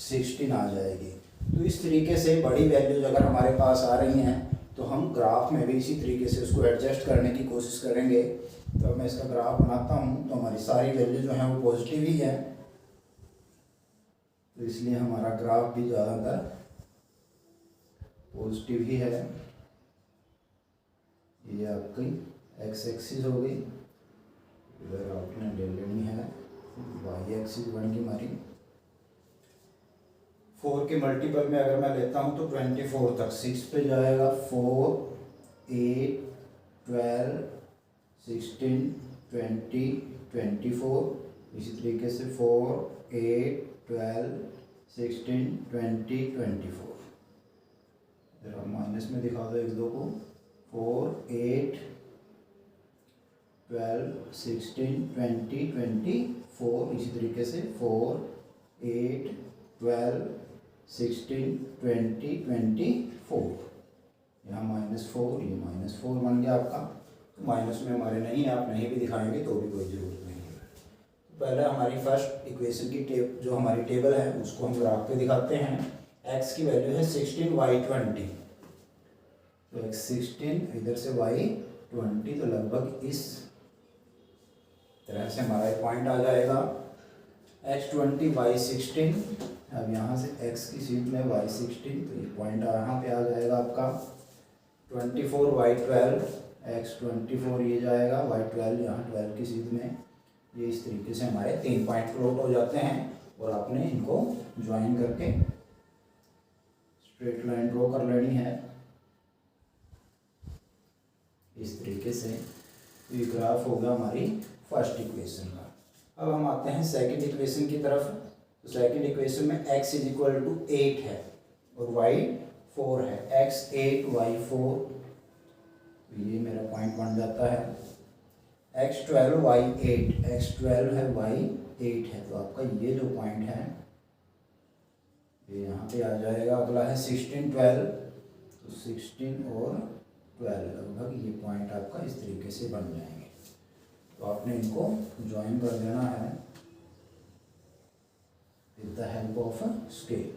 16 आ जाएगी। तो इस तरीके से बड़ी वैल्यूज अगर हमारे पास आ रही हैं तो हम ग्राफ में भी इसी तरीके से उसको एडजस्ट करने की कोशिश करेंगे। तो मैं इसका ग्राफ बनाता हूँ, तो हमारी सारी वैल्यू जो है वो पॉजिटिव ही है, तो इसलिए हमारा ग्राफ भी ज़्यादातर पॉजिटिव ही है। ये आपकी एक्स एक्सिस हो गई, इधर आपने ले लेनी है वाई एक्सिस बन गई हमारी। 4 के मल्टीपल में अगर मैं लेता हूँ तो 24 तक 6 पे जाएगा, 4 8 12 16 20 24, इसी तरीके से 4 8 12 16 20 24। जरा माइनस में दिखा दो एक दो को, 4 8 12 16 20 24, इसी तरीके से 4 8 12 16 20 24। यहाँ -4, ये -4 बन गया आपका। तो माइनस में हमारे नहीं है, आप नहीं भी दिखाएंगे तो भी कोई ज़रूरत नहीं है। तो पहले हमारी फर्स्ट इक्वेशन की जो हमारी टेबल है उसको हम ग्राफ पे दिखाते हैं। x की वैल्यू है 16, y 20, तो x 16 इधर से y 20, तो लगभग इस तरह से हमारा एक पॉइंट आ जाएगा। x 20 y 16, अब यहाँ से x की सीट में y 16, तो ये पॉइंट यहाँ पे आ जाएगा आपका। 24 y 12, x 24 ये जाएगा, y 12 यहाँ 12 की सीट में। ये इस तरीके से हमारे 3 पॉइंट प्लॉट हो जाते हैं और आपने इनको ज्वाइन करके स्ट्रेट लाइन ड्रॉ कर लेनी है इस तरीके से। तो ये ग्राफ होगा हमारी फर्स्ट इक्वेशन का। अब हम आते हैं सेकंड इक्वेशन की तरफ। तो सेकंड इक्वेशन में x इज इक्वल टू 8 है और y 4 है, x 8 y 4, तो ये मेरा पॉइंट बन जाता है। x 12 y 8, x 12 है y 8 है, तो आपका ये जो पॉइंट है ये यहाँ पे आ जाएगा। अगला है 16 12, तो 16 और 12 लगभग ये पॉइंट आपका इस तरीके से बन जाएंगे। तो आपने इनको ज्वाइन कर देना है with the help of scale.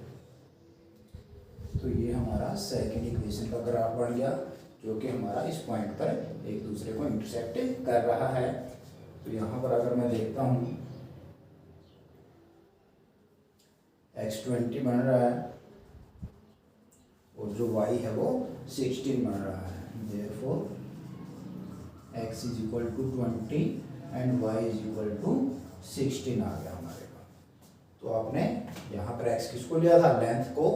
तो ये हमारा सेकंड इक्वेशन का ग्राफ बन गया जो कि हमारा इस पॉइंट पर एक दूसरे को इंटरसेक्ट कर रहा है। तो यहाँ पर अगर मैं देखता हूँ x 20 बन रहा है और जो y है वो 16 बन रहा है। Therefore x is equal to 20 and y is equal to 16 आ गया हमारे पास। तो आपने यहाँ पर x किसको लिया था, लेंथ को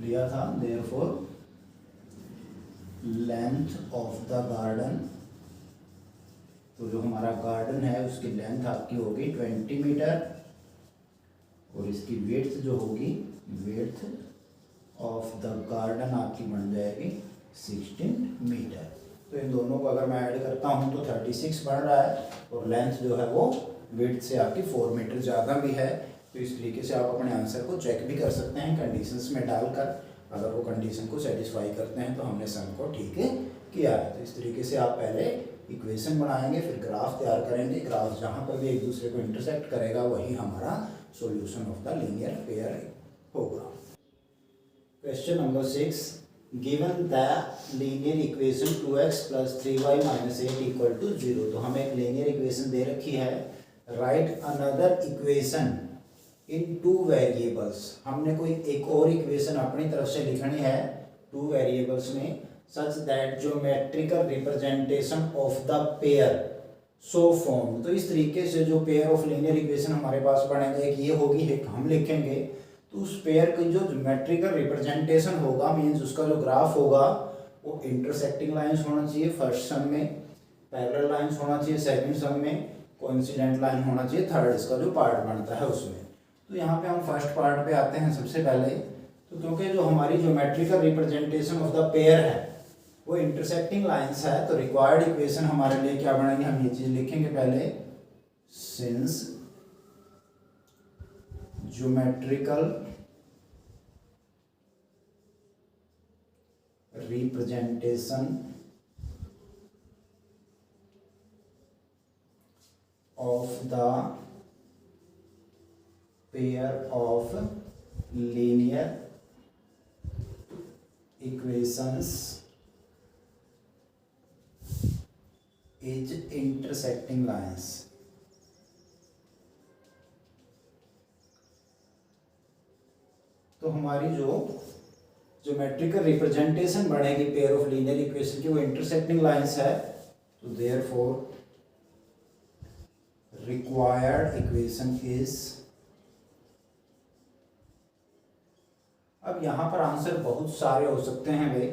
लिया था। Therefore length of the garden, तो जो हमारा गार्डन है उसकी लेंथ आपकी होगी 20 मीटर और इसकी विड्थ जो होगी, विड्थ ऑफ द गार्डन आपकी बन जाएगी 16 मीटर। तो इन दोनों को अगर मैं ऐड करता हूँ तो 36 बन रहा है और लेंथ जो है वो विड्थ से आपकी 4 मीटर ज़्यादा भी है। तो इस तरीके से आप अपने आंसर को चेक भी कर सकते हैं कंडीशंस में डालकर। अगर वो कंडीशन को सेटिस्फाई करते हैं तो हमने सम को ठीक किया है। तो इस तरीके से आप पहले इक्वेशन बनाएंगे, फिर ग्राफ तैयार करेंगे। ग्राफ जहाँ पर भी एक दूसरे को इंटरसेक्ट करेगा वही हमारा solution of the linear pair होगा। Question number 6, given the linear equation 2x + 3y - 8 = 0। तो हमें एक लीनियर इक्वेशन दे रखी है। Right another equation in 2 variables. हमने कोई एक और इक्वेशन अपनी तरफ से लिखनी है 2 वेरिएबल्स में, such that geometrical representation of the pair so form. तो इस तरीके से जो पेयर ऑफ लीनियर इक्वेशन हमारे पास बनेगा, एक ये होगी, एक हम लिखेंगे। तो उस पेयर की जो ज्योमेट्रिकल रिप्रेजेंटेशन होगा, मीन्स उसका जो ग्राफ होगा वो इंटरसेक्टिंग लाइंस होना चाहिए फर्स्ट सम में, पैरेलल लाइंस होना चाहिए सेकंड सम में, कोइंसिडेंट लाइन होना चाहिए थर्ड, इसका जो पार्ट बनता है उसमें। तो यहाँ पे हम फर्स्ट पार्ट पे आते हैं सबसे पहले। तो क्योंकि जो हमारी geometrical representation of the pair है वो इंटरसेक्टिंग लाइंस है, तो रिक्वायर्ड इक्वेशन हमारे लिए क्या बनेगी, हम ये चीज लिखेंगे पहले। Since geometrical representation of the pair of linear equations is intersecting lines. तो हमारी जो ज्योमेट्रिकल रिप्रेजेंटेशन बनेगी पेयर ऑफ लीनियर इक्वेशन की वो इंटरसेक्टिंग लाइंस है। तो देयरफॉर रिक्वायर्ड इक्वेशन इज, अब यहाँ पर आंसर बहुत सारे हो सकते हैं भाई,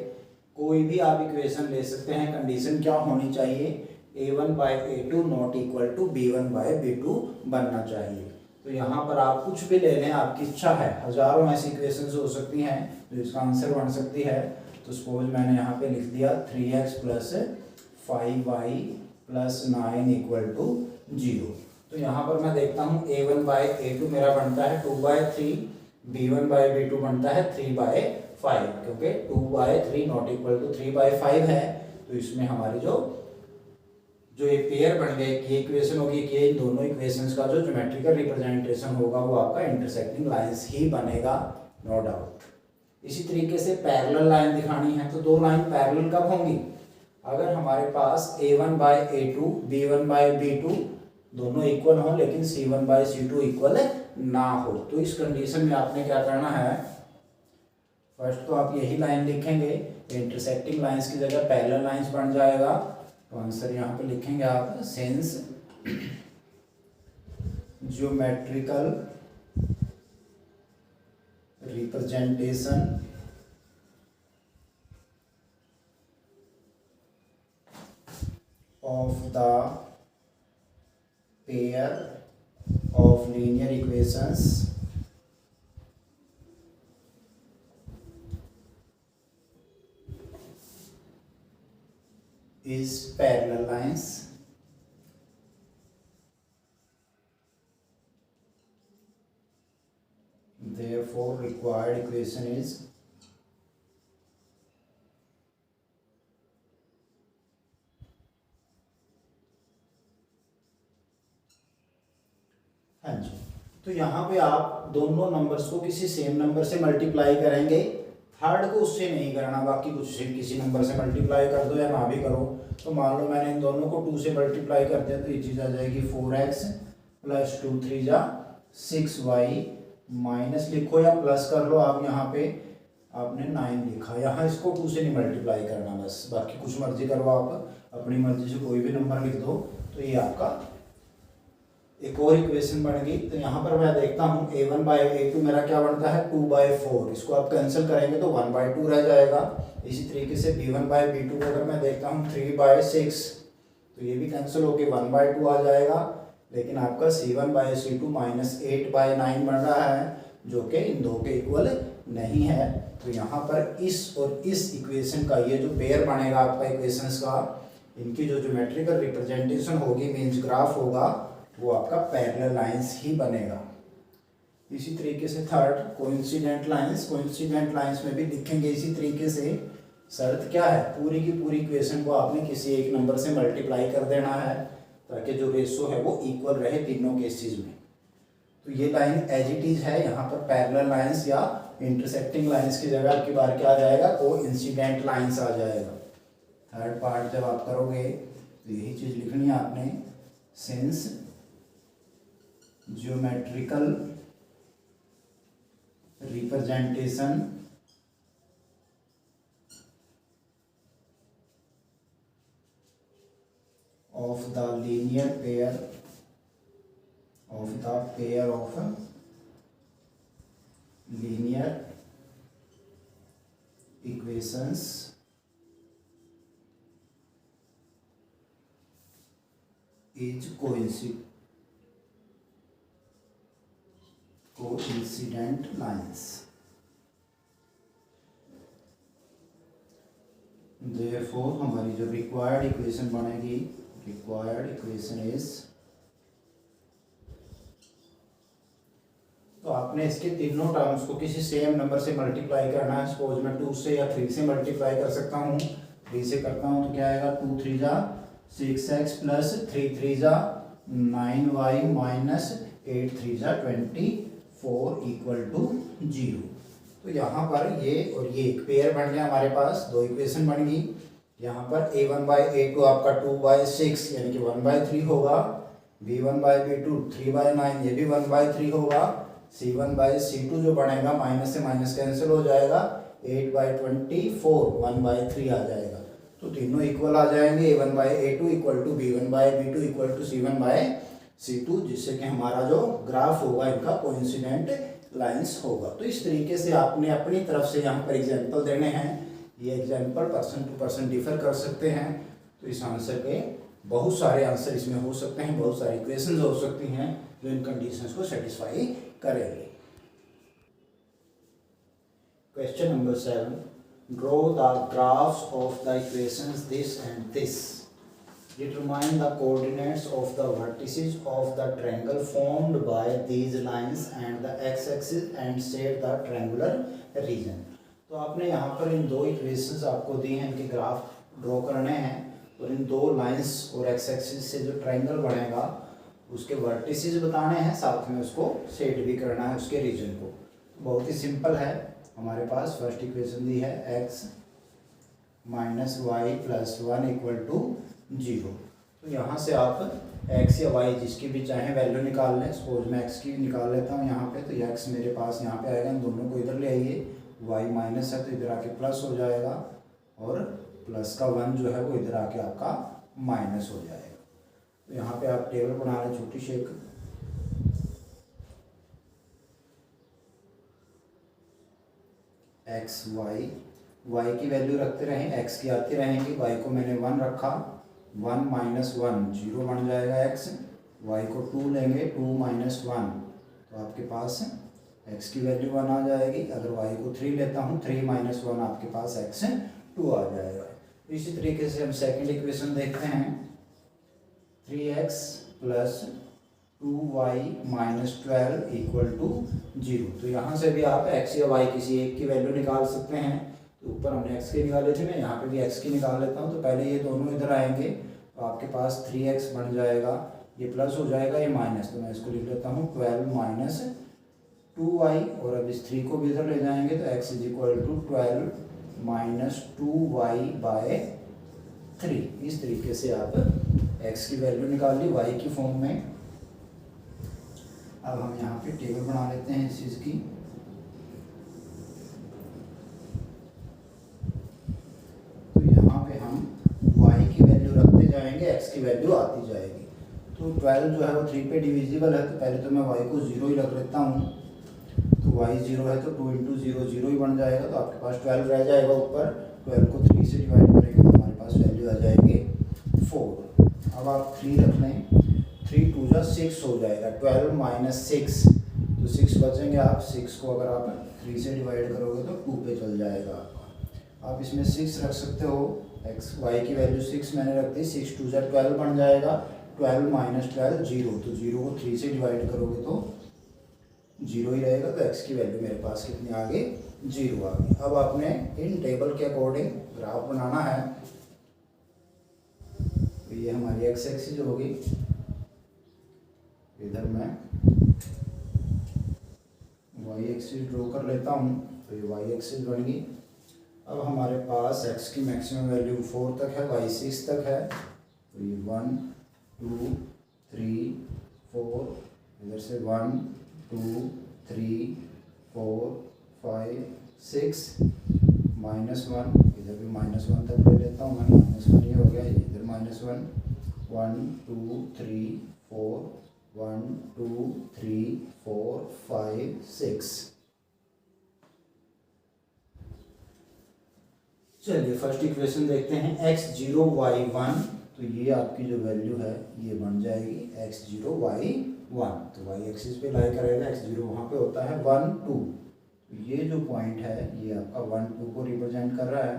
कोई भी आप इक्वेशन ले सकते हैं। कंडीशन क्या होनी चाहिए, a1/a2 not equal to b1/b2 बनना चाहिए। तो यहाँ पर आप कुछ भी ले लें, आपकी इच्छा है, हजारों ऐसी इक्वेशंस हो सकती हैं जो इसका आंसर बन सकती है। तो सपोज मैंने यहाँ पे लिख दिया 3x + 5y + 9 इक्वल टू 0। तो यहाँ पर मैं देखता हूँ a1/a2 मेरा बनता है 2/3, b1/b2 बनता है 3/5, क्योंकि 2/3 नॉट इक्वल टू 3/5 है। तो इसमें हमारी जो ये पेयर बन गए, ये इक्वेशन होगी कि इन दोनों इक्वेशंस का जो ज्योमेट्रिकल रिप्रेजेंटेशन होगा वो आपका इंटरसेक्टिंग लाइंस ही बनेगा, नो डाउट। इसी तरीके से पैरेलल लाइन दिखानी है, तो दो लाइन पैरेलल कब होंगी, अगर हमारे पास a1/a2 b1/b2 दोनों इक्वल हो लेकिन c1/c2 इक्वल ना हो। तो इस कंडीशन में आपने क्या करना है, फर्स्ट तो आप यही लाइन लिखेंगे, इंटरसेक्टिंग लाइंस की जगह पैरेलल लाइंस बन जाएगा। तो आंसर यहाँ पे लिखेंगे आप, since geometrical representation of the pair of linear equations is parallel lines, therefore required equation is हाँ जी। तो यहाँ पे आप दोनों नंबर्स को किसी सेम नंबर से मल्टीप्लाई करेंगे, थर्ड को उससे नहीं करना, बाकी कुछ से किसी नंबर से मल्टीप्लाई कर दो या ना भी करो। तो मान लो मैंने इन दोनों को 2 से मल्टीप्लाई कर दिया, तो ये चीज़ आ जाएगी 4x + 2 3 जा 6y, माइनस लिखो या प्लस कर लो आप, यहाँ पे आपने 9 लिखा, यहाँ इसको 2 से नहीं मल्टीप्लाई करना, बस बाकी कुछ मर्जी करो आप, अपनी मर्जी से कोई भी नंबर लिख दो। तो ये आपका एक और इक्वेशन बन गई। तो यहाँ पर मैं देखता हूँ a1/a2 मेरा क्या बनता है 2/4, इसको आप कैंसिल करेंगे तो 1/2 रह जाएगा। इसी तरीके से b1/b2 को अगर मैं देखता हूँ 3/6, तो ये भी कैंसिल होकर 1/2 आ जाएगा। लेकिन आपका c1/c2 -8/9 बन रहा है, जो कि इन दो के इक्वल नहीं है। तो यहाँ पर इस और इस इक्वेशन का ये जो पेयर बनेगा आपका इक्वेशंस का, इनकी जो ज्योमेट्रिकल रिप्रेजेंटेशन होगी, मीन्स ग्राफ होगा, वो आपका पैरेलल लाइंस ही बनेगा। इसी तरीके से थर्ड कोइंसिडेंट लाइंस में भी लिखेंगे इसी तरीके से। शर्त क्या है, पूरी की पूरी इक्वेशन को आपने किसी एक नंबर से मल्टीप्लाई कर देना है, ताकि जो रेशो है वो इक्वल रहे तीनों केसेस में। तो ये लाइन एज इट इज है, यहाँ पर पैरेलल लाइंस या इंटरसेक्टिंग लाइंस की जगह आपकी बार क्या आ जाएगा, कोइंसिडेंट लाइंस आ जाएगा। थर्ड पार्ट जब आप करोगे तो यही चीज़ लिखनी है आपने, since geometrical representation of the linear pair of linear equations is coincident lines, therefore हमारी जो रिक्वायर्ड इक्वेशन बनेगी, रिक्वायर्ड इक्वेशन इज, तो आपने इसके तीनों टर्म्स को किसी सेम नंबर से मल्टीप्लाई करना है। सपोज मैं 2 से या 3 से मल्टीप्लाई कर सकता हूँ, 3 से करता हूँ तो क्या आएगा 2 3 जा 6x + 3 3 जा 9y माइनस 8 3 जा 24 इक्वल टू 0। तो यहाँ पर ये और ये एक पेयर बन गया, हमारे पास दो इक्वेशन बन गई। यहाँ पर a1/a2 आपका 2/6 यानी कि 1/3 होगा, b1/b2 3/9 ये भी 1/3 होगा, c1/c2 जो बनेगा माइनस से माइनस कैंसिल हो जाएगा, 8/24 1/3 आ जाएगा। तो तो तीनों इक्वल आ जाएंगे, a1/a2 equal to b1/b2 equal to c1/c2, जिससे कि हमारा जो ग्राफ होगा इनका कोइंसिडेंट लाइंस होगा। तो इस तरीके से आपने अपनी तरफ से यहाँ पर एग्जाम्पल देने हैं। ये example person to person differ कर सकते हैं। तो इस आंसर के बहुत सारे आंसर इसमें हो सकते हैं, बहुत सारी इक्वेशंस हो सकती हैं जो इन कंडीशंस को सेटिस्फाई करेंगे। Question number 7, draw the graphs of the equations this and this, determine the coordinates of the vertices of the triangle formed by these lines and the x-axis and set the triangular region। तो आपने यहाँ पर इन दो इक्वेशंस आपको दी हैं, इनके ग्राफ ड्रॉ करने हैं और इन दो लाइंस और एक्स एक्सिस से जो ट्रायंगल बनेगा उसके वर्टिसेस बताने हैं, साथ में उसको सेट भी करना है उसके रीजन को। बहुत ही सिंपल है। हमारे पास फर्स्ट इक्वेशन दी है x minus y plus 1 equal to 0। तो यहाँ से आप x या y जिसकी भी चाहें वैल्यू निकाल लें। सपोज मैं x की निकाल लेता हूँ यहाँ पे, तो x मेरे पास यहाँ पे आएगा, इन दोनों को इधर ले आइए, y माइनस है तो इधर आके प्लस हो जाएगा और प्लस का 1 जो है वो इधर आके आपका माइनस हो जाएगा। तो यहाँ पे आप टेबल बना लें छोटी सी एक, x y की वैल्यू रखते रहें, x की आती रहेंगी, y को मैंने 1 रखा, 1 माइनस 1 0 बन जाएगा x, y को 2 लेंगे, 2 माइनस 1 तो आपके पास x की वैल्यू 1 आ जाएगी। अगर y को 3 लेता हूँ, 3 माइनस 1 आपके पास x 2 आ जाएगा। इसी तरीके से हम सेकंड इक्वेशन देखते हैं, 3x plus 2y minus 12 equal to 0। तो यहाँ से भी आप x या y किसी एक की वैल्यू निकाल सकते हैं। तो ऊपर हमने x की निकाले थे, मैं यहाँ पे भी x की निकाल लेता हूँ। तो पहले ये दोनों इधर आएंगे तो आपके पास 3x बन जाएगा, ये प्लस हो जाएगा, ये माइनस, तो मैं इसको लिख लेता हूँ 12 माइनस 2y, और अब इस 3 को भी इधर ले जाएंगे तो x is equal to 12 minus 2y by 3। इस तरीके से आप x की वैल्यू निकाल ली y की फॉर्म में। अब हम यहाँ पे टेबल बना लेते हैं इस चीज़ की। तो यहाँ पे हम y की वैल्यू रखते जाएंगे, x की वैल्यू आती जाएगी। तो 12 जो है वो 3 पे डिविजिबल है, तो पहले तो मैं y को 0 ही रख लेता हूँ। तो y 0 है तो 2 इंटू 0 0 ही बन जाएगा, तो आपके पास 12 रह जाएगा ऊपर। 12 को 3 से डिवाइड करेंगे तो हमारे पास वैल्यू आ जाएगी 4। अब आप 3 रख लें, 3 2 जा 6 हो जाएगा, 12 माइनस 6 तो 6 बचेंगे। आप 6 को अगर आप 3 से डिवाइड करोगे तो 2 पे चल जाएगा आपका। आप इसमें 6 रख सकते हो, x y की वैल्यू 6 मैंने रख दी, 6 2 जा 12 बन जाएगा, 12 माइनस 12 0, तो 0 को 3 से डिवाइड करोगे तो 0 ही रहेगा। तो x की वैल्यू मेरे पास कितनी आ गई, 0 आ गई। अब आपने इन टेबल के अकॉर्डिंग ग्राफ बनाना है। तो ये हमारी x एक्सिस होगी, इधर मैं y एक्सिस ड्रॉ कर लेता हूँ, तो ये y एक्सिस बन गई। अब हमारे पास x की मैक्सिमम वैल्यू 4 तक है, y 6 तक है, तो ये 1 2 3 4, इधर से 1 2 3 4 5 6 माइनस 1, इधर भी माइनस 1 तक ले लेता हूँ मैं, माइनस 1 ये हो गया, इधर माइनस 1 1 2 3 4 1 2 3 4 5 6। चलिए फर्स्ट इक्वेशन देखते हैं, x0 y1, तो ये आपकी जो वैल्यू है ये बन जाएगी x0 y1। तो y एक्सिस पे लाई करेगा, x0 वहाँ पे होता है 1 2, तो ये जो पॉइंट है ये आपका 1 2 को रिप्रेजेंट कर रहा है,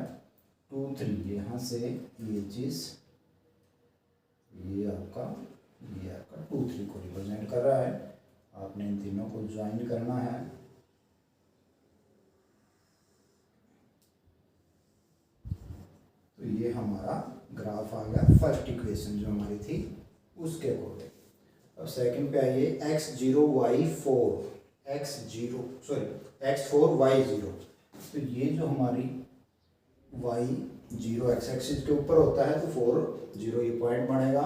2 3 यहाँ से ये चीज़ ये आपका 2 3 को रिप्रेजेंट कर रहा है। आपने इन तीनों को ज्वाइन करना है। तो ये हमारा ग्राफ आ गया, फर्स्ट इक्वेशन जो हमारी थी उसके अकॉर्डिंग। अब सेकंड पे आइए, x0 y4 x4 y0। तो ये जो हमारी y0 x एक्सिस के ऊपर होता है तो 4 0 ये पॉइंट बनेगा।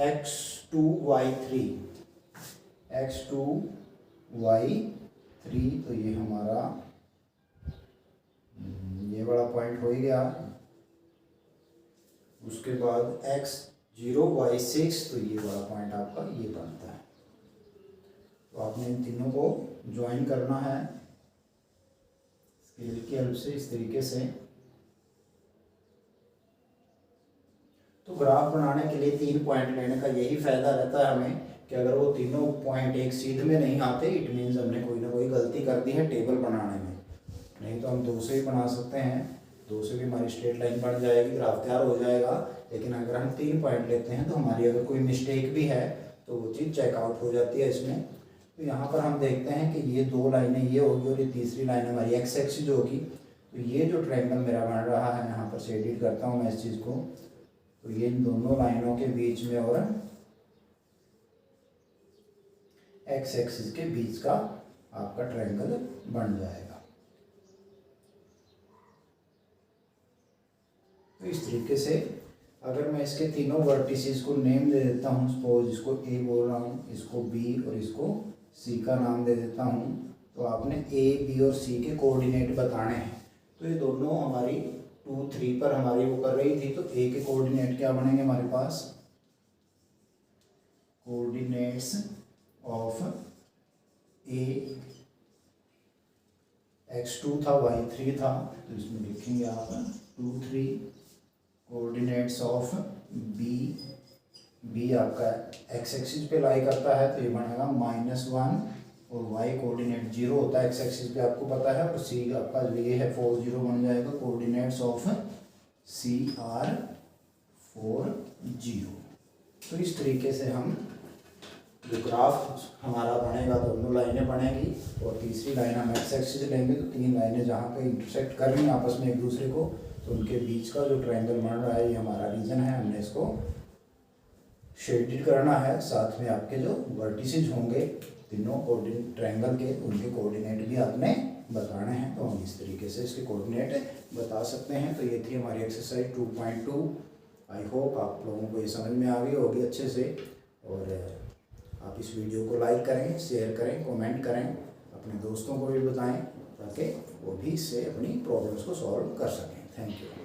x2 y3 तो ये हमारा ये बड़ा पॉइंट हो ही गया। उसके बाद x0 y6, तो ये वाला पॉइंट आपका ये बनता है। तो आपने इन तीनों को ज्वाइन करना है स्केल की हेल्प से इस तरीके से। तो ग्राफ बनाने के लिए 3 पॉइंट लेने का यही फ़ायदा रहता है हमें कि अगर वो तीनों पॉइंट एक सीध में नहीं आते, इट मीन्स हमने कोई ना कोई गलती कर दी है टेबल बनाने में। नहीं तो हम 2 से ही बना सकते हैं, 2 से भी हमारी स्ट्रेट लाइन बन जाएगी, ग्राफ तैयार हो जाएगा। लेकिन अगर हम 3 पॉइंट लेते हैं तो हमारी अगर कोई मिस्टेक भी है तो वो चीज़ चेकआउट हो जाती है इसमें। तो यहाँ पर हम देखते हैं कि ये 2 लाइनें ये होगी और ये तीसरी लाइन हमारी एक्स एक्सिस होगी। तो ये जो ट्रायंगल मेरा बन रहा है, यहाँ पर से एडिट करता हूँ मैं इस चीज़ को, तो ये इन दोनों लाइनों के बीच में और एक्स एक्सिस के बीच का आपका ट्रायंगल बन जाएगा। तो इस तरीके से अगर मैं इसके तीनों वर्टिसेस को नेम दे देता हूँ, सपोज इसको ए बोल रहा हूँ, इसको बी और इसको सी का नाम दे देता हूँ, तो आपने ए बी और सी के कोऑर्डिनेट बताने हैं। तो ये दोनों हमारी 2 3 पर हमारी वो कर रही थी, तो ए के कोऑर्डिनेट क्या बनेंगे हमारे पास, कोऑर्डिनेट्स ऑफ ए x2 था y3 था, तो इसमें लिखेंगे आप 2 3, कोऑर्डिनेट्स ऑफ बी आपका x एक्सिस पे लाई करता है, तो ये बनेगा -1 और y कोऑर्डिनेट 0 होता है x एक्सिस पे, आपको पता है। और c आपका जो ये है 4 0 बन जाएगा, कोऑर्डिनेट्स ऑफ c आर 4 0। तो इस तरीके से हम जो ग्राफ हमारा बनेगा, दोनों लाइनें बनेगी और तीसरी लाइन हम एक्स एक्सिस लेंगे, तो 3 लाइनें जहाँ पे इंटरसेक्ट कर रही हैं आपस में एक दूसरे को, तो उनके बीच का जो ट्रायंगल बन रहा है ये हमारा रीजन है, हमने इसको शेडेड करना है। साथ में आपके जो वर्टिसेस होंगे तीनों ट्रायंगल के, उनके कोऑर्डिनेट भी आपने बताने हैं। तो हम इस तरीके से इसके कोऑर्डिनेट बता सकते हैं। तो ये थी हमारी एक्सरसाइज 2.2। आई होप आप लोगों को ये समझ में आ गई होगी अच्छे से, और आप इस वीडियो को लाइक करें, शेयर करें, कमेंट करें, अपने दोस्तों को भी बताएं ताकि वो भी इससे अपनी प्रॉब्लम्स को सॉल्व कर सकें। Thank you.